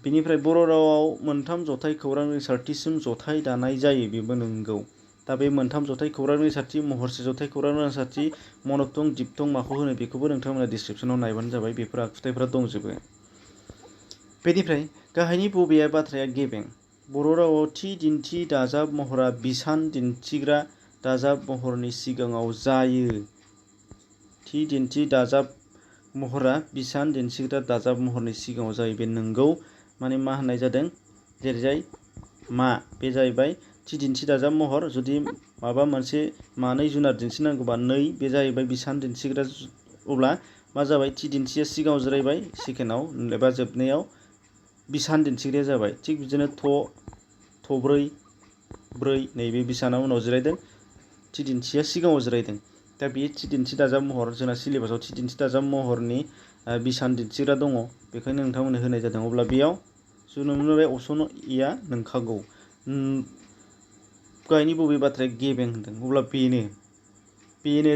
Speaker 1: बिनिफ्राय बर' रावाव मोनथाम जथाय खौरां रिंसारथिसिम जथाय दानाय जायो, बेबो नंगौ। दा बे मोनथाम जथाय खौरां रिंसारथि, महरसे जथाय खौरां रिंसारथि, मनपथं दिपथं माखौ होनो बेखौबो नोंथांमोना डिसक्रिपसनाव नायबानो जाबाय। बेफोर आखुथायफोरा दंजोबो। बेनिफ्राय गाहायनि बबेया बाथ्राया गेबें। बर' रावाव थि दिन्थि दाजाब महरा बिसान दिन्थिग्रा दाजाब महरनि सिगाङाव जायो। थि दिन्थि दाजाब महरा बिसान दिन्थिग्रा दाजाब महरनि सिगाङाव जायो, बे नंगौ। माने मा होननाय जादों, जेरैजाय बे जाहैबाय थि दिन्थि दाजाब महर। जुदि माबा मोनसे मानै जुनार दिन्थिनांगौबा 2 बे जाहैबाय बिसान दिन्थिग्रा। अब्ला मा जाबाय, थि दिन्थिया सिगाङाव जिरायबाय, सेकेन्डआव एबा जोबनायाव बिसान दिन्थिग्राया जाबाय। थिग बिदिनो थब्रै नैबे बिसाना उनाव जिरायदों, थि दिन्थिया सिगाङाव जिरायदों। दा बे थि दिन्थि दाजाब महर, जोंना सिलेबासाव थि दिन्थि दाजाब महरनि बिसान दिन्थिग्रा दङ, बेखायनो नोंथांमोननो होनाय जादों। अब्ला बेयाव जोंनो बे अपसन आ नंखागौ। गाहायनि बबे बाथ्राया गेबें होनदों, अब्ला बेनो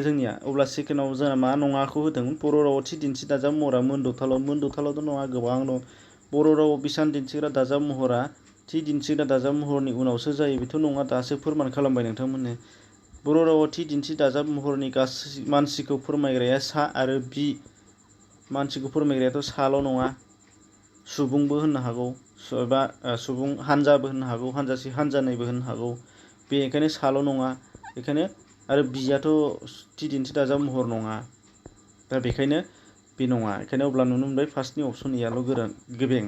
Speaker 1: जोंनिया। अब्ला सेकेन्डआव जोंहा मा नङाखौ होदोंमोन। बर' रावाव थि दिन्थि दाजाब महरा मोनद'थाल'थ' नङा, गोबां दं। बर' रावाव बिसान दिन्थिग्रा दाजाब महरा थि दिन्थिग्रा दाजाब महरनि उनावसो जायो, बेथ' नङा। दासो फोरमान खालामबाय नोंथांमोननो। बर' रावाव थि दिन्थि दाजाब महरनि मानसिखौ फोरमायग्राया सा आरो बि। मानसिखौ फोरमायग्रायाथ' साल' नङा, सुबुंबो होननो हागौ, एबा सुबुं हानजाबो होननो हागौ, हानजासे हानजानैबो होननो हागौ। बे ओंखायनो साल' नङा। बेखायनो आरो बियाथ' थि दिन्थि दाजाब महर नङा। दा बेखायनो बे नङा। बेखायनो अब्ला नुनो मोनबाय फार्स्टनि अपसन एयाल' गेबें।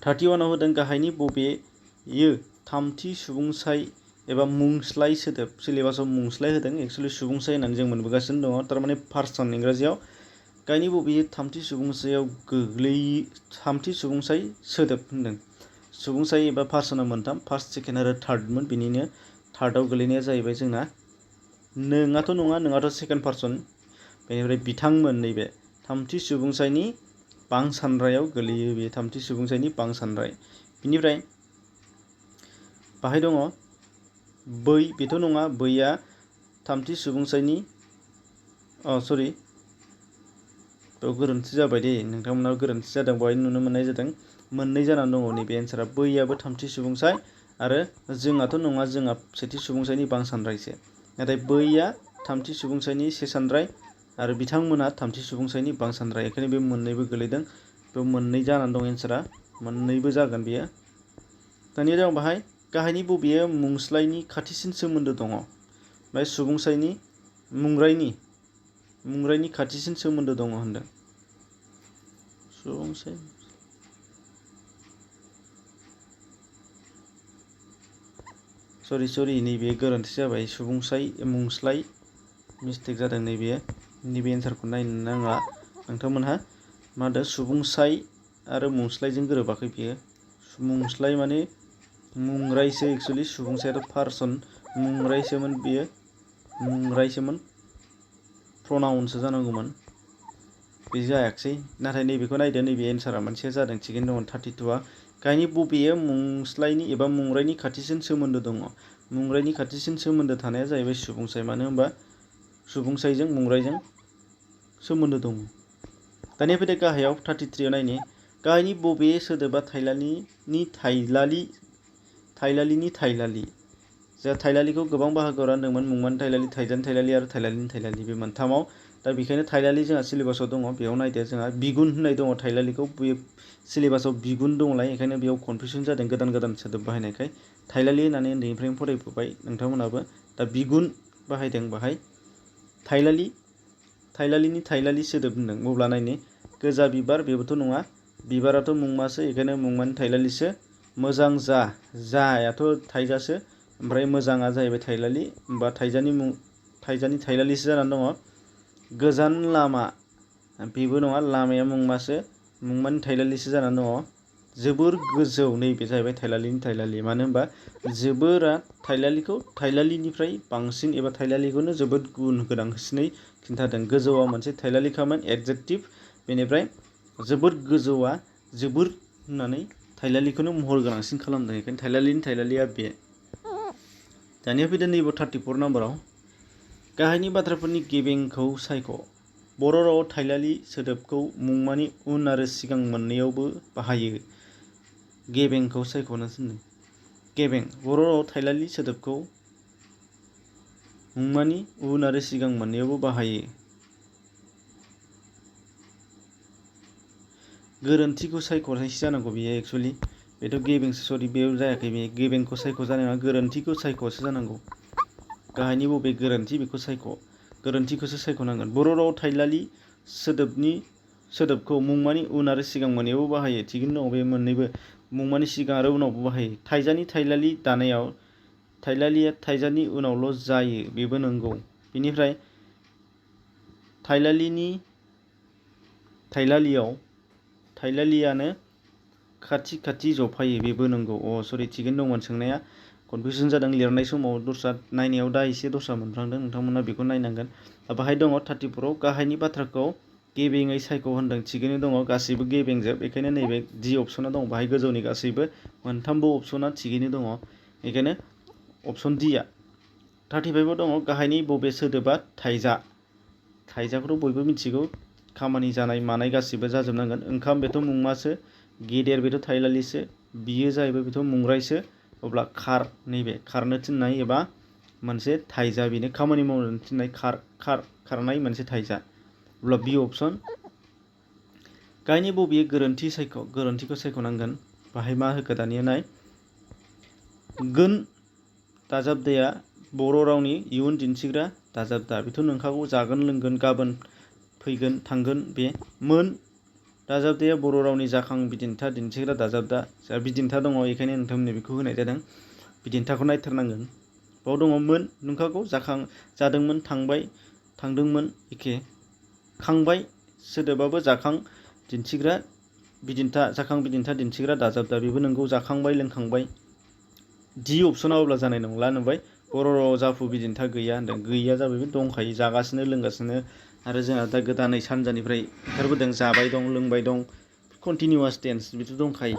Speaker 1: 31आव होदों गाहायनि बबेयो थामथि सुबुंसाय एबा मुंस्लाय सोदोब। सिलेबासाव मुंस्लाय होदों, एक्सुवेलि सुबुंसाय होननानै जों मोनबोगासिनो दङ, थारमाने पार्सन इंराजियाव। गाहायनि बबेयो थामथि सुबुंसायाव थामथि सुबुंसाय सोदोब होनदों। सुबुंसाय एबा पार्सना मोनथाम, फार्स्ट, सेकेन्ड आरो थार्डमोन। बिनिनो थार्डआव गोलैनाया जाहैबाय जोंना नोंआथ' नङा, नोंआथ' सेकेन्ड पार्सन। बेनिफ्राय बिथांमोन, नैबे थामथि सुबुंसायनि बांसानरायाव गोलैयो। बे थामथि सुबुंसायनि बांसानराय। बिनिफ्राय बाहाय दङ बै बेथ' नङा, बैया थामथि सुबुंसायनि सरि बेयाव गोरोन्थि जाबाय दे, नोंथांमोनाव गोरोन्थि जादों, बेवहाय नुनो मोननाय जादों मोननै जानानै दङ नैबे एन्सारा। बैयाबो थामथि सुबुंसाय आरो जोंहाथ' नङा, जोंहा सेथि सुबुंसायनि बांसानद्रायसो। नाथाय बैया थामथि सुबुंसायनि से सानद्राय आरो बिथांमोना थामथि सुबुंसायनि बांसानद्राय। बेखायनो बे मोननैबो गोलैदों। बेयाव मोननै जानानै दं एन्सारा, मोननैबो जागोन बेयो। दानिया दं बाहाय गाहायनि बबेयो मुंस्लायनि खाथिसिन सोमोन्दो दङ? ओमफ्राय सुबुंसायनि मुंरायनि खाथिसिन सोमोन्दो दङ होनदों। सुबुंसाय सरि नैबे गोरोन्थि जाबाय, सुबुंसाय मुंस्लाय मिस्टेक जादों। नैबे एन्सारखौ नायनो नाङा नोंथांमोनहा। मा होनदों? सुबुंसाय आरो मुंस्लायजों गोरोबाखै बियो। मुंस्लाय माने मुंरायसो, एक्सुवेलि सुबुंसायाथ' पार्सन, मुंरायसोमोन बियो, मुंरायसोमोन, प्रनाउनसो जानांगौमोन, बे जायाखिसै। नाथाय नैबेखौ नायदो, नैबे एन्सारा मोनसेया जादों, थिगैनो दङ 32आ। गाहायनि बबेयो मुंस्लायनि एबा मुंरायनि खाथिसिन सोमोन्दो दङ? मुंरायनि खाथिसिन सोमोन्दो थानाया जाहैबाय सुबुंसाय, मानो होनबा सुबुंसायजों मुंरायजों सोमोन्दो दङ। दानिया फैदो गाहायाव 33आव नायनि, गाहायनि बबे सोदोबा थाइलालिनि थाइलालि? जोंहा थाइलालिखौ गोबां बाहागोआव रानदोंमोन, मुंमानि थाइलालि, थाइजानि थाइलालि आरो थाइलालिनि थाइलालि, बे मोनथामाव। दा बेखायनो थाइलालि जोंहा सिलेबासाव दङ, बेयाव नायदो जोंहा बिगुन होननाय दङ थाइलालिखौ, बे सिलेबासाव बिगुन दंलाय, ओंखायनो बेयाव कनफिउसन जादों गोदान सोदोब बाहायनायखाय। थाइलालि होननानै उन्दैनिफ्रायनो फरायबोबाय नोंथांमोनाबो, दा बिगुन बाहायदों बाहाय। थाइलालिनि थाइलालि सोदोब होनदों, अब्ला नायनि गोजा बिबार, बेबोथ' नङा, बिबाराथ' मुंमासो, बेखायनो मुंमानि थाइलालिसो। मोजां जायाथ' थाइजासो, ओमफ्राय मोजाङा जाहैबाय थाइलालि, होमबा थाइजानि थाइलालिसो जानानै दङ। गोजान लामा, बेबो नङा, लामाया मुंमासो, मुंमानि थाइलालिसो जानानै दङ। जोबोर गोजौ, नैबे जाहैबाय थाइलालिनि थाइलालि, मानो होनबा जोबोरा थाइलालिनिफ्राय बांसिन एबा थाइलालिखौनो जोबोद गुन गोनांसिनै खिन्थादों। गोजौआ मोनसे थाइलालिखामोन, एडजेक्टिभ, बेनिफ्राय जोबोर गोजौआ जोबोर होननानै थाइलालिखौनो महर गोनांसिन खालामदों, बेखायनो थाइलालिनि थाइलालिया बे। दानिया फैदो नैबे 34 नाम्बाराव, गाहायनि बाथ्राफोरनि गेबेंखौ सायख'। बर' रावआव थाइलालि सोदोबखौ मुंमानि उन आरो सिगां मोननैयावबो बाहायो। गेबेंखौ सायख'नो थिनदों। गेबें, बर' रावआव थाइलालि सोदोबखौ मुंमानि उन आरो सिगां मोननैयावबो बाहायो। गोरोन्थिखौ सायख'नायसो जानांगौ बेयो, एक्सुवेलि बेथ' गेबेंसो, सरि बेयाव जायाखै, बे गेबेंखौ सायख' जानाय नङा, गोरोन्थिखौ सायख'सो जानांगौ। गाहायनि बबे गोरोन्थि बेखौ सायख', गोरोन्थिखौसो सायख'नांगोन। बर' रावआव थाइलालि सोदोबखौ मुंमानि उन आरो सिगां मोननैयावबो बाहायो, थिगैनो दङ बे मोननैबो, मुंमानि सिगां आरो उनावबो बाहायो। थाइजानि थाइलालि दानायाव थाइलालिया थाइजानि उनावल' जायो, बेबो नंगौ। बेनिफ्राय थाइलालियानो खाथि जफायो, बेबो नंगौ। सरि, थिगैनो दंमोन सोंनाया, कनफिउसन जादों लिरनाय समाव, दस्रा नायनायाव दा एसे दस्रा मोनफ्लांदों, नोंथांमोना बेखौ नायनांगोन। बाहाय दङ 34आव, गाहायनि बाथ्राखौ गेबेङै सायख' होनदों, थिगैनो दङ, गासैबो गेबेंजोब, बेखायनो नैबे डि अपसना दङ बाहाय, गोजौनि गासैबो मोनथामबो अपसना थिगैनो दङ, बेखायनो अपसन डिआ। 35आव दङ, गाहायनि बबे सोदोबा थाइजाखौथ' बयबो मिथिगौ, खामानि जानाय मानाय गासिबो जाजोबनांगोन। ओंखाम, बेथ' मुंमासो, गेदेर, बेथ' थाइलालिसो, बियो जाहैबाय बेथ' मुंरायसो, अब्ला नैबे खारनो थिननाय एबा मोनसे थाइजा, बेनो खामानि मावनो थिननाय, खारनाय मोनसे थाइजा, अब्ला बि अपसन। गाहायनि बबे गोरोन्थिखौ सायख'नांगोन। बाहाय मा होखो दानिया नाय, गोन दाजाबदाया बर' रावनि इयुन दिन्थिग्रा दाजाबदा, बेथ' नंखागौ, जागोन लोंगोन गाबोन फैगोन थांगोन, बे। मोन दाजाबदाया बर' रावनि जाखां बिदिन्था दिन्थिग्रा दाजाबदा, जोंहा बिदिन्था दङ, बेखायनो नोंथांमोननो बेखौ होनाय जादों, बिदिन्थाखौ नायथारनांगोन। बाव दङ मोन, नंखागौ, जादोंमोन, थांबाय, थांदोंमोन, एखे। खांबाय सोदोबाबो जाखां बिदिन्था दिन्थिग्रा दाजाबदा, बेबो नंगौ, जाखांबाय लोंखांबाय। डि अपसना अब्ला जानाय नंला, नुबाय, बर' रावआव जाफु बिदिन्था गैया होनदों, गैया जाबाय, बे दंखायो, जागासिनो लोंगासिनो, आरो जोंहा दा गोदानै सानजानिफ्राय ओंखारबोदों, जाबाय दं लोंबाय दं, कन्टिनिउवास टेन्स, बेथ' दंखायो।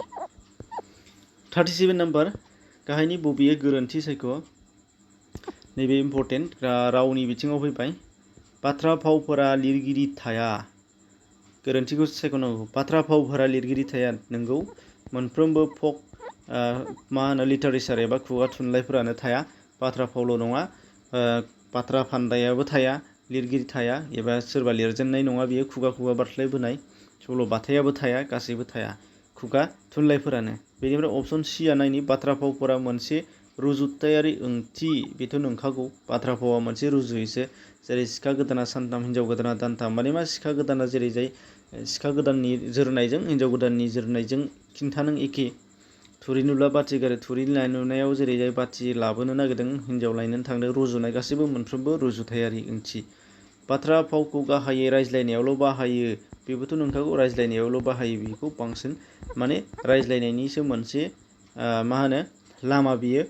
Speaker 1: 37 नाम्बार, गाहायनि बबेयो गोरोन्थि सायख'। नैबे इम्पर्टेन्ट रावनि बिथिङाव फैबाय। बाथ्रा फावफोरा लिरगिरि थाया। गोरोन्थिखौ सायख'नांगौ। बाथ्रा फावफोरा लिरगिरि थाया। नंगौ, मोनफ्रोमबो फक लिटारेचार एबा खुगा थुनलाइफोरानो थाया। बाथ्रा फावल' नङा, बाथ्रा फान्दायाबो थाया, लिरगिरि थाया, एबा सोरबा लिरजेननाय नङा, बियो खुगा खुगा बारस्लायबोनाय सल'बाथायाबो थाया, गासैबो थाया। खुगा थुनलाइफोरानो। बेनिफ्राय अपसन सिया नायनि बाथ्रा फावफोरा मोनसे रुजुथायारि ओंथि। बेथ' नंखागौ। बाथ्रा फावआ मोनसे रुजुयोसो। जेरै सिखा गोदाना सानथाम, हिनजाव गोदाना दानथाम। माने मा, सिखा गोदाना जेरै जाय सिखा गोदाननि जोरनायजों हिनजाव गोदाननि जोरनायजों खिन्थानों एखे। थुरि नुब्ला बाथि गारो। थुरि नुनायाव जेरैजाय बाथि लाबोनो नागिरदों, हिनजाव लायनो थांदों, रुजुनाय गासैबो मोनफ्रोमबो रुजुथायारि ओंथि। बाथ्रा फावखौ गाहायै रायज्लायनायावल' बाहायो। बेबोथ' नंखागौ, रायज्लायनायावल' बाहायो। बेखौ बांसिन माने रायज्लायनायनिसो मोनसे लामा बियो।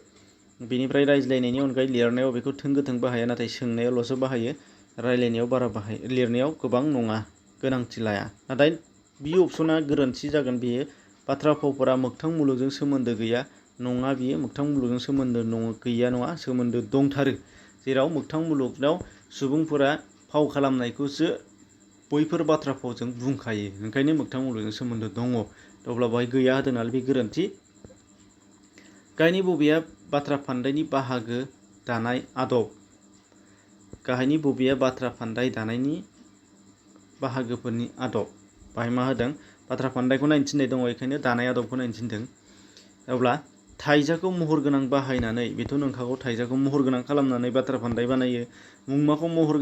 Speaker 1: बेनिफ्राय रायज्लायनायनि अनगायै लिरनायाव बेखौ थोंगोथों बाहाया, नाथाय सोंनायावल'सो बाहायो। रायज्लायनायाव बारा बाहायो, लिरनायाव गोबां नङा, गोनांथि लाया। नाथाय बि अपसना गोरोन्थि जागोन। बेयो बाथ्रा फावफोरा मोगथां मुलुगजों सोमोन्दो गैया। नङा, बियो मोगथां मुलुगजों सोमोन्दो गैया नङा, सोमोन्दो दंथारो। जेराव मोगथां मुलुगाव सुबुंफोरा फाव खालामनायखौसो बैफोर बाथ्रा फावजों बुंखायो। ओंखायनो मोगथां मुलुगजों सोमोन्दो दङ। अब्ला बेवहाय गैया होदों नालाय बे गोरोन्थि। गाहायनि बबेया बाथ्रा फान्दायनि बाहागो दानाय आदब? गाहायनि बबेया बाथ्रा फान्दाय दानायनि बाहागोफोरनि आदब? बाहाय मा होदों? बाथ्रा फान्दायखौ नायनो थिननाय दङ, बेखायनो दानाय आदबखौ नायनो थिनदों। अब्ला थाइजाखौ महर गोनां बाहायनानै, बेथ' नंखागौ, थाइजाखौ महर गोनां खालामनानै बाथ्रा फान्दाय बानायो। मुंमाखौ महर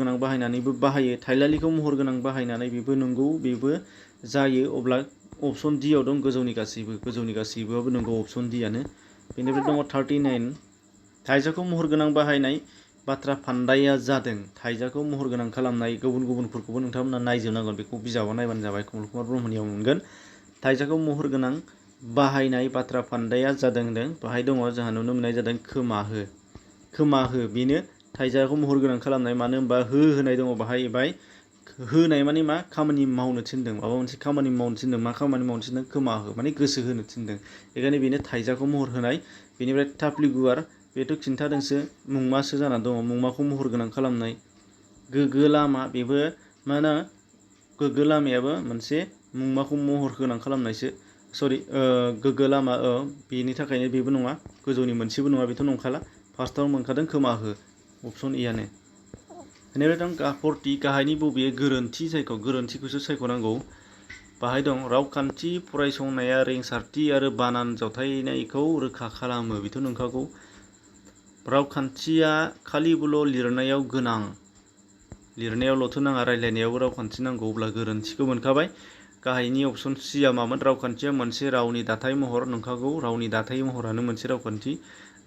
Speaker 1: गोनां बाहायनानैबो बाहायो। थाइलालिखौ महर गोनां बाहायनानै, बेबो नंगौ, बेबो जायो। अब्ला अपसन डि आव दं गोजौनि गासैबो। गोजौनि गासैबोआबो नंगौ, अपसन डि आनो। बेनिफ्राय दङ 39। थाइजाखौ महर गोनां बाहायनाय बाथ्रा फान्दाया जादों। थाइजाखौ महर गोनां खालामनाय, गुबुनफोरखौबो नोंथांमोना नायजोबनांगोन। बेखौ बिजाबाव नायबानो जाबाय, कमल कुमार ब्रह्मनियाव मोनगोन। थाइजाखौ महर गोनां बाहायनाय बाथ्रा फान्दाया जादों होनदों। बाहाय दङ जोंहा नुनो मोननाय जादों खोमा हो। खोमा हो, बेनो थाइजाखौ महर गोनां खालामनाय। मानो होनबा हो होनाय दङ बाहाय। होनाय माने मा, खामानि मावनो थिनदों, माबा मोनसे खामानि मावनो थिनदों। मा खामानि मावनो थिनदों? खोमा हो, माने गोसो होनो थिनदों। बेखायनो बेनो थाइजाखौ महर होनाय। बेनिफ्राय थाफ्लि गुवार, बेथ' खिन्थादोंसो, मुंमासो जाना दङ। मुंमाखौ महर गोनां खालामनाय। गोग्गो लामा, बेबो मा होनो, गोग्गो लामायाबो मोनसे मुंमाखौ महर गोनां खालामनायसो। गोग्गो लामा, बेनि थाखायनो बेबो नङा, गोजौनि मोनसेबो नङा, बेथ' नंखाला। फार्स्टआव मोनखादों खोमा हो, अपसन इ आनो। बेनिफ्राय दं 40। गाहायनि बबेया गोरोन्थि? गोरोन्थिखौसो सायख'नांगौ। बाहाय दं रावखान्थि फरायसंनाया रिंसारथि आरो बानान जथायनायखौ रोखा खालामो। बेथ' नंखागौ। रावखान्थिया खालिबोल' लिरनायाव गोनां। लिरनायावल'थ' नाङा, रायज्लायनायावबो रावखान्थि नांगौ। अब्ला गोरोन्थिखौ मोनखाबाय। गाहायनि अपसन सिया मामोन? रावखान्थिया मोनसे रावनि दाथाय महर। नंखागौ, रावनि दाथाय महरानो मोनसे रावखान्थि।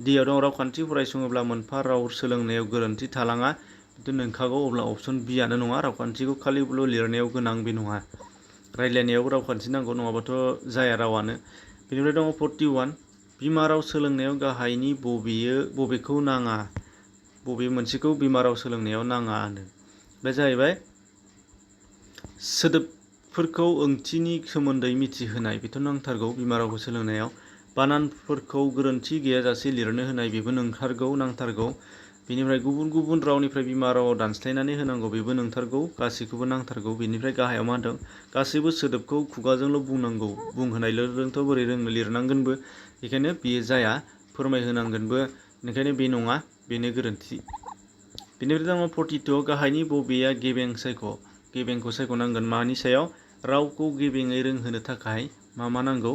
Speaker 1: डिआव दं रावखान्थि फरायसङोब्ला मोनफा राव सोलोंनायाव गोरोन्थि थालाङा। बेथ' नंखागौ। अब्ला अपसन बिआनो नङा, रावखान्थिखौ खालिबोल' लिरनायाव गोनां बे नङा। रायज्लायनायावबो रावखान्थि नांगौ, नङाबाथ' जाया रावानो। बेनिफ्राय दङ 41। बिमा राव सोलोंनायाव गाहायनि बबेखौ नाङा? बबे मोनसेखौ बिमा राव सोलोंनायाव नाङा होनो? बे जाहैबाय सोदोबफोरखौ ओंथिनि सोमोन्दै मिथिहोनाय। बेथ' नांथारगौ बिमा रावखौ सोलोंनायाव। बानानफोरखौ गोरोन्थि गैयाजासे लिरनो होनाय, बेबो नांथारगौ। बेनिफ्राय गुबुन गुबुन रावनिफ्राय बिमा रावाव दानस्लायनानै होनांगौ, बेबो नंथारगौ। गासैखौबो नांथारगौ। बेनिफ्राय गाहायाव मा होनदों? गासैबो सोदोबखौ खुगाजोंल' बुंनांगौ, बुंहोनायल'जोंथ' बोरै रोंनो, लिरनांगोनबो। बेखायनो बेयो जाया, फोरमायहोनांगोनबो। ओंखायनो बे नङा, बेनो गोरोन्थि। बेनिफ्राय दङ 42। गाहायनि बबेया गेबें? गेबेंखौ सायख'नांगोन। मानि सायाव? रावखौ गेबेङै रोंहोनो थाखाय मा नांगौ?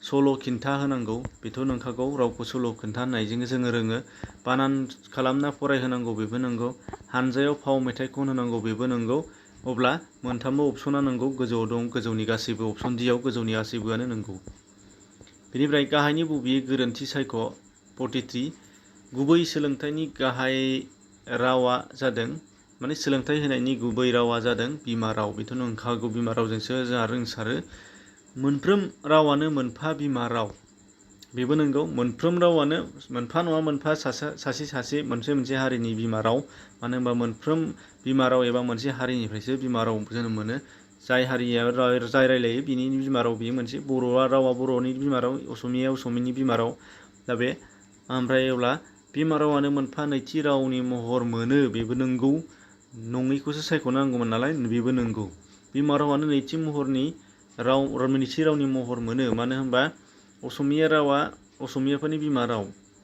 Speaker 1: सल' खिन्था होनांगौ। बेथ' नंखागौ, रावखौ सल' खिन्था होनायजों जोङो रोङो। बानान खालामना फरायहोनांगौ, बेबो नंगौ। हानजायाव फाव मेथाइ खनहोनांगौ, बेबो नंगौ। अब्ला मोनथामबो अपसना नंगौ। गोजौआव दं गोजौनि गासैबो, अपसन डिआव गोजौनि गासैबोआनो नंगौ। बेनिफ्राय गाहायनि बबेया गोरोन्थि? 43। गुबै सोलोंथाइनि गाहाय रावा जादों, माने सोलोंथाइ होनायनि गुबै रावा जादों बिमा राव। बेथ' नंखागौ, बिमा रावजोंसो जोंहा रोंसारो। मोनफ्रोम रावानो मोनफा बिमा राव, बेबो नंगौ। मोनफ्रोम रावानो मोनफा नङा मोनफा सासे मोनसे हारिनि बिमा राव। मानो होनबा मोनफ्रोम बिमा राव एबा मोनसे हारिनिफ्रायसो बिमा राव जोनोम मोनो। जाय हारिया जाय रायलायो बिनि बिमा राव बेयो मोनसे। रावा बर'नि बिमा राव, असमियाया असमियानि बिमा राव। दा बे ओमफ्राय अब्ला बिमा रावानो मोनफा नैथि रावनि महर मोनो बेबो नंगौ। नङैखौसो सायख'नांगौमोन नालाय बेबो नंगौ। बिमा रावानो नैथि महरनि नैथि रावनि महर मोनो। मानो होनबा असमिया रावा असमियाफोरनि बिमा राव,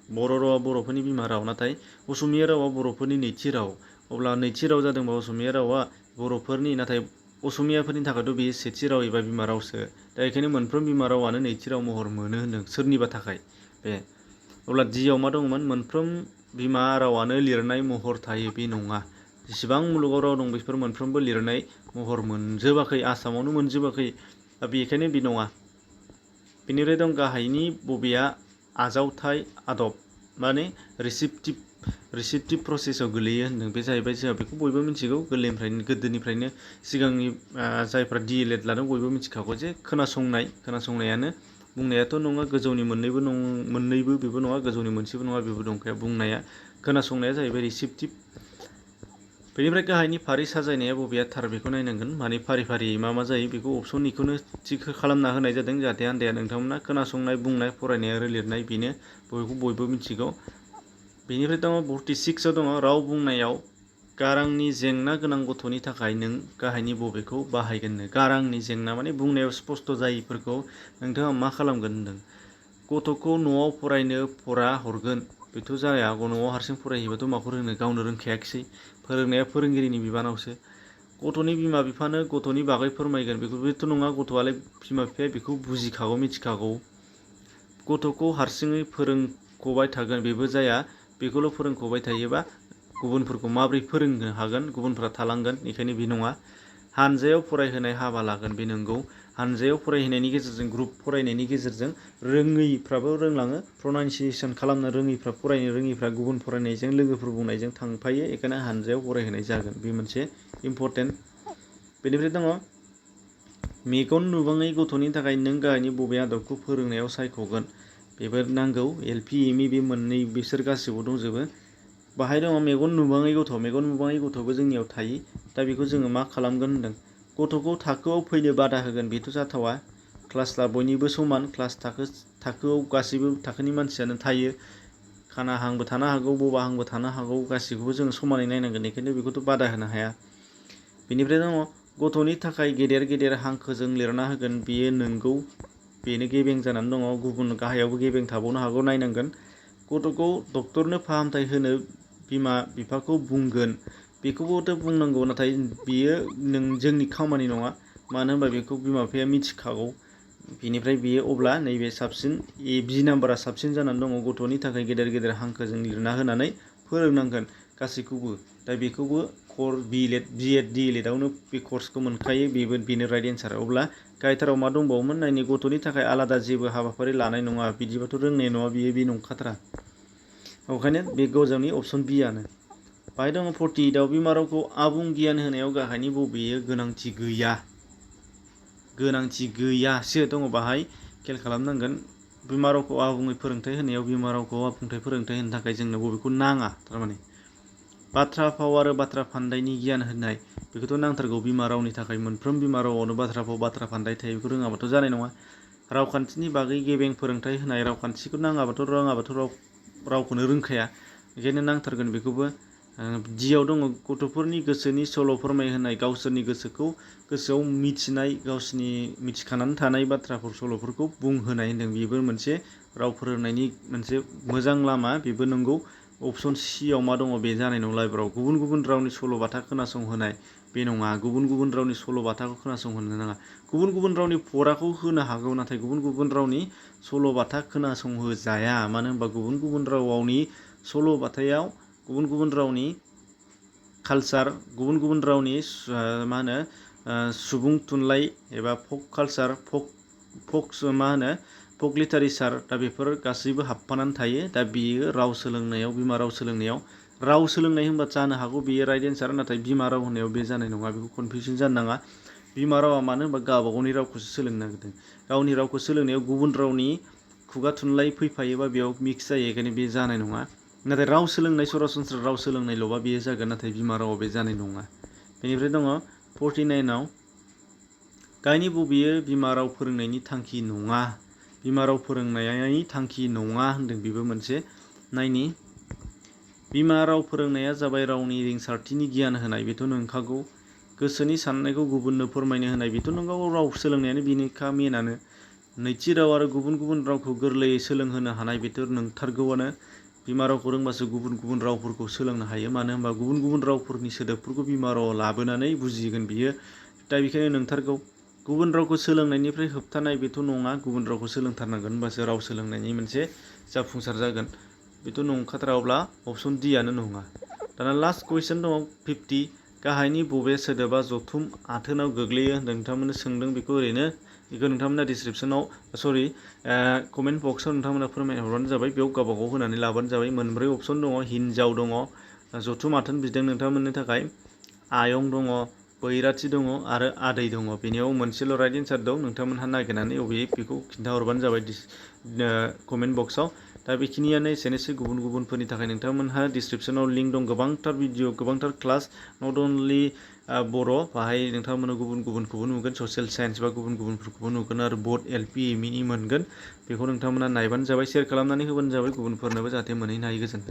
Speaker 1: बर' रावा बर'फोरनि बिमा राव, नाथाय असमिया रावा बर'फोरनि नैथि राव। अब्ला नैथि राव जादोंबा असमिया रावा बर'फोरनि, नाथाय असमियाफोरनि थाखायथ' बेयो सेथि राव एबा बिमा रावसो। दा बेखायनो मोनफ्रोम बिमा रावानो नैथि राव महर मोनो होनदों सोरनिबा थाखाय। बे अब्ला डिआव मा दंमोन? मोनफ्रोम बिमा रावानो लिरनाय महर थायो। बे नङा। जेसेबां मुलुगाव राव दं बेफोर मोनफ्रोमबो लिरनाय महर मोनजोबाखै, आसामावनो मोनजोबाखै। दा बेखायनो बे नङा। बेनिफ्राय दं गाहायनि बबेया आजावथाय आदब माने रिसिप्टिभ प्रसेसआव गोलैयो होनदों। बे जाहैबाय जोंहा बेखौ बयबो मिथिगौ गोदोनिफ्रायनो सिगांनि जायफ्रा DLED लादों बयबो मिथिखागौ जे खोनासंनायानो बुंनायाथ' नङा, गोजौनि मोननैबो बेबो नङा, गोजौनि मोनसेबो नङा बेबो नंखाया। बुंनाया खोनासंनाया जाहैबाय रिसिप्टिभ। बेनिफ्राय गाहायनि फारि साजायनाया बबेया थार बेखौ नायनांगोन। माने फारि फारियै मा जायो बेखौ अपसननिखौनो थिक खालामना होनाय जादों जाहाथे आन्दाया नोंथांमोना। खोनासंनाय, बुंनाय, फरायनाय आरो लिरनाय बेनो बेखौ बयबो मिथिगौ। बेनिफ्राय दङ 46आव दङ राव बुंनायाव गारांनि जेंना गोनां गथ'नि थाखाय नों गाहायनि बबेखौ बाहायगोननो? गारांनि जेंना माने बुंनायाव स्पस्त जायिफोरखौ नोंथाङा मा खालामगोन होनदों। गथ'खौ न'आव फरायनो फरा हरगोन। बेथ' जाया, न'आव हारसिं फरायहैबाथ' माखौ रोंनो, गावनो रोंखायाखिसै। फोरोंनाया फोरोंगिरिनि बिबानावसो। गथ'नि बिमा बिफानो गथ'नि बागै फोरमायगोन। बेथ' नङा, गथ'आलाय बिमा बिफाया बेखौ बुजिखागौ, मिथिखागौ। गथ'खौ हारसिङै फोरोंख'बाय थागोन। बेबो जाया। बेखौल' फोरोंख'बाय थायोबा गुबुनफोरखौ माबोरै फोरोंनो हागोन? गुबुनफोरा थालांगोन। बेखायनो बे नङा। हानजायाव फरायहोनाय हाबा लागोन। बे नंगौ। हानजायाव फरायहोनायनि गेजेरजों, ग्रुप फरायनायनि गेजेरजों रोङैफ्राबो रोंलाङो। प्रनाउनसियेसन खालामनो रोङैफ्रा, फरायनो रोङैफ्रा गुबुन फरायनायजों लोगोफोर बुंनायजों थांफायो। बेखायनो हानजायाव फरायहोनाय जागोन। बे मोनसे इम्परटेन्ट। बेनिफ्राय दङ मेगन नुबाङै गथ'नि थाखाय नों गाहायनि बबे आदबखौ फोरोंनायाव सायख'गोन? बेबो नांगौ। LP ME बे मोननै बिसोर गासिबो दंजोबो। बाहाय दङ मेगन नुबाङै गथ'। मेगन नुबाङै गथ'बो जोंनियाव थायो। दा बेखौ जोङो मा खालामगोन होनदों। गथ'खौ थाखोआव फैनो बादा होगोन। बेथ' जाथावा। क्लासआ बयनिबो समान। थाखोआव गासैबो थाखोनि मानसियानो थायो। खानाहांबो थानो हागौ, बबाहांबो थानो हागौ। गासैखौबो जोङो समानै नायनांगोन। बेखायनो बेखौथ' बादा होनो हाया। बेनिफ्राय दङ गथ'नि थाखाय गेदेर गेदेर हांखोजों लिरना होगोन। बेयो नंगौ। बेनो गेबें जानानै दङ। गुबुन गाहायावबो गेबें थाबावनो हागौ, नायनांगोन। गथ'खौ डक्टरनो फाहामथाय होनो बिमा बिफाखौ बुंगोन। बेखौबोथ' बुंनांगौ, नाथाय बेयो जोंनि खामानि नङा। मानो होनबा बेखौ बिमा बिफाया मिथिखागौ। बेनिफ्राय बेयो अब्ला नैबे साबसिन B नाम्बारा साबसिन जानानै दङ। गथ'नि थाखाय गेदेर गेदेर हांखोजों लिरना होनानै फोरोंनांगोन गासैखौबो। दा बेखौबो BEd DLED आवनो बे कर्सखौ मोनखायो। बेनो राइट एन्सार। अब्ला गाहायथाराव मा दंबावोमोन? नायनि गथ'नि थाखाय आलादा जेबो हाबाफारि लानाय नङा। बिदिबाथ' रोंनाय नङा। बे नंखाथारा। ओंखायनो बे गोजौनि अपसन Bआनो। बाहाय दङ 48आव बिमा रावखौ आबुं गियान होनायाव गाहायनि बबेयो गोनांथि गैया? गोनांथि गैयासो दङ बाहाय। खेल खालामनांगोन। बिमा रावखौ आबुङै फोरोंथाइ होनायाव बिमा रावखौ आबुङै फोरोंथाइ होनो थाखाय जोंनो बबेखौ नाङा? थारमाने बाथ्रा फाव आरो बाथ्रा फान्दायनि गियान होनाय बेखौथ' नांथारगौ बिमा रावनि थाखाय। मोनफ्रोम बिमा रावावनो बाथ्रा फाव, बाथ्रा फान्दाय थायो। बेखौ रोङाबाथ' जानाय नङा। रावखान्थिनि बागै गेबें फोरोंथाइ होनाय। रावखान्थिखौ रोङाबाथ' रावखौनो रोंखाया। बेखायनो नांथारगोन बेखौबो। Dआव दङ गथ'फोरनि गोसोनि सल' फोरमायहोनाय। गावसोरनि गोसोआव मिथिनाय, गावसोरनि मिथिखानानै थानाय बाथ्राफोर, सल'फोरखौ बुंहोनाय होनदों। बेबो मोनसे राव फोरोंनायनि मोनसे मोजां लामा। बेबो नंगौ। अपसन Cआव मा दङ? बे जानाय नंला एबाराव। गुबुन गुबुन रावनि सल'बाथा खोनासंहोनाय। बे नङा। गुबुन गुबुन रावनि सल'बाथाखौ खोनासंहोनो नाङा। गुबुन गुबुन रावनि फराखौ होनो हागौ, नाथाय गुबुन गुबुन रावनि सल'बाथा खोनासंहोजाया। मानो होनबा गुबुन गुबुन रावनि सल'बाथायाव गुबुन गुबुन रावनि कालचार, गुबुन गुबुन रावनि सुबुं थुनलाइ एबा फक कालचार, फक लिटारेचार, दा बेफोर गासैबो हाबफानानै थायो। दा बेयो राव सोलोंनायाव, बिमा राव सोलोंनायाव, राव सोलोंनाय होनबा जानो हागौ बेयो राइट एन्सार। नाथाय बिमा राव होननायाव बे जानाय नङा। बेखौ कनफिउजन जानो नाङा। बिमा रावा मानो होनबा गावबा गावनि रावखौसो सोलोंनो नागिरदों। गावनि रावखौ सोलोंनायाव गुबुन रावनि खुगा थुनलाइ फैफायोबा बेयाव मिक्स जायो। बेखायनो बे जानाय नङा। नाथाय राव सोलोंनाय, सरासनस्रा राव सोलोंनायल'बा बेयो जागोन। नाथाय बिमा रावाव बे जानाय नङा। बेनिफ्राय दङ 49आव गाहायनि बबेयो बिमा राव फोरोंनायनि थांखि नङा? बिमा राव फोरोंनायनि थांखि नङा होनदों। बेबो मोनसे नायनि बिमा राव फोरोंनाया जाबाय रावनि रिंसारथिनि गियान होनाय बेथ' नंखागौ। गोसोनि साननायखौ गुबुननो फोरमायनो होनाय बेथ' नंगौ। राव सोलोंनायानो बेनोखा मेनानो। नैथि राव आरो गुबुन गुबुन रावखौ गोरलैयै सोलोंहोनो हानाय बेथ' नंथारगौआनो। बिमा रावखौ रोंबासो गुबुन गुबुन रावफोरखौ सोलोंनो हायो। मानो होनबा गुबुन गुबुन रावफोरनि सोदोबफोरखौ बिमा रावाव लाबोनानै बुजिगोन बियो। दा बेखायनो नंथारगौ। गुबुन रावखौ सोलोंनायनिफ्राय होबथानाय बेथ' नङा। गुबुन रावखौ सोलोंथारनांगोन होनबासो राव सोलोंनायनि मोनसे जाफुंसार जागोन। बेथ' नंखाथाराब्ला अप्सन डियानो नङा। दाना लास्ट कुइसन दङ 50 गाहायनि बबे सोदोबा जथुम आथोनाव गोग्लैयो होनदों नोंथांमोननो सोंदों बेखौ ओरैनो बेखौ नोंथांमोना डिसक्रिपसनाव कमेन्ट बक्सआव नोंथांमोना फोरमायहरबानो जाबाय। बेयाव गावबागाव होनानै लाबानो जाबाय। मोनब्रै अप्सन दङ। हिनजाव दङ, जथुम आथोन बिदों नोंथांमोननि थाखाय, आयं दङ, बैराथि दङ आरो आदै दङ। बेनियाव मोनसेल' राइट एन्सार दं। नोंथांमोनहा नागिरनानै अबे बेखौ खिन्थाहरबानो जाबाय कमेन्ट बक्सआव। दा बेखिनियानो एसेनोसै गुबुन गुबुनफोरनि थाखाय नोंथांमोनहा डिसक्रिपसनाव लिंक दं। गोबांथार भिडिअ, गोबांथार क्लास, नट अनलि बर', बाहाय नोंथांमोना गुबुन गुबुनखौबो नुगोन। ससियेल साइन्स बा गुबुन गुबुनफोरखौबो नुगोन आरो बोथ LP ME नि मोनगोन। बेखौ नोंथांमोना नायबानो जाबाय। शेयार खालामनानै होबानो जाबाय गुबुनफोरनोबो जाहाथे मोनहैनो हायो। गोजोन्थों।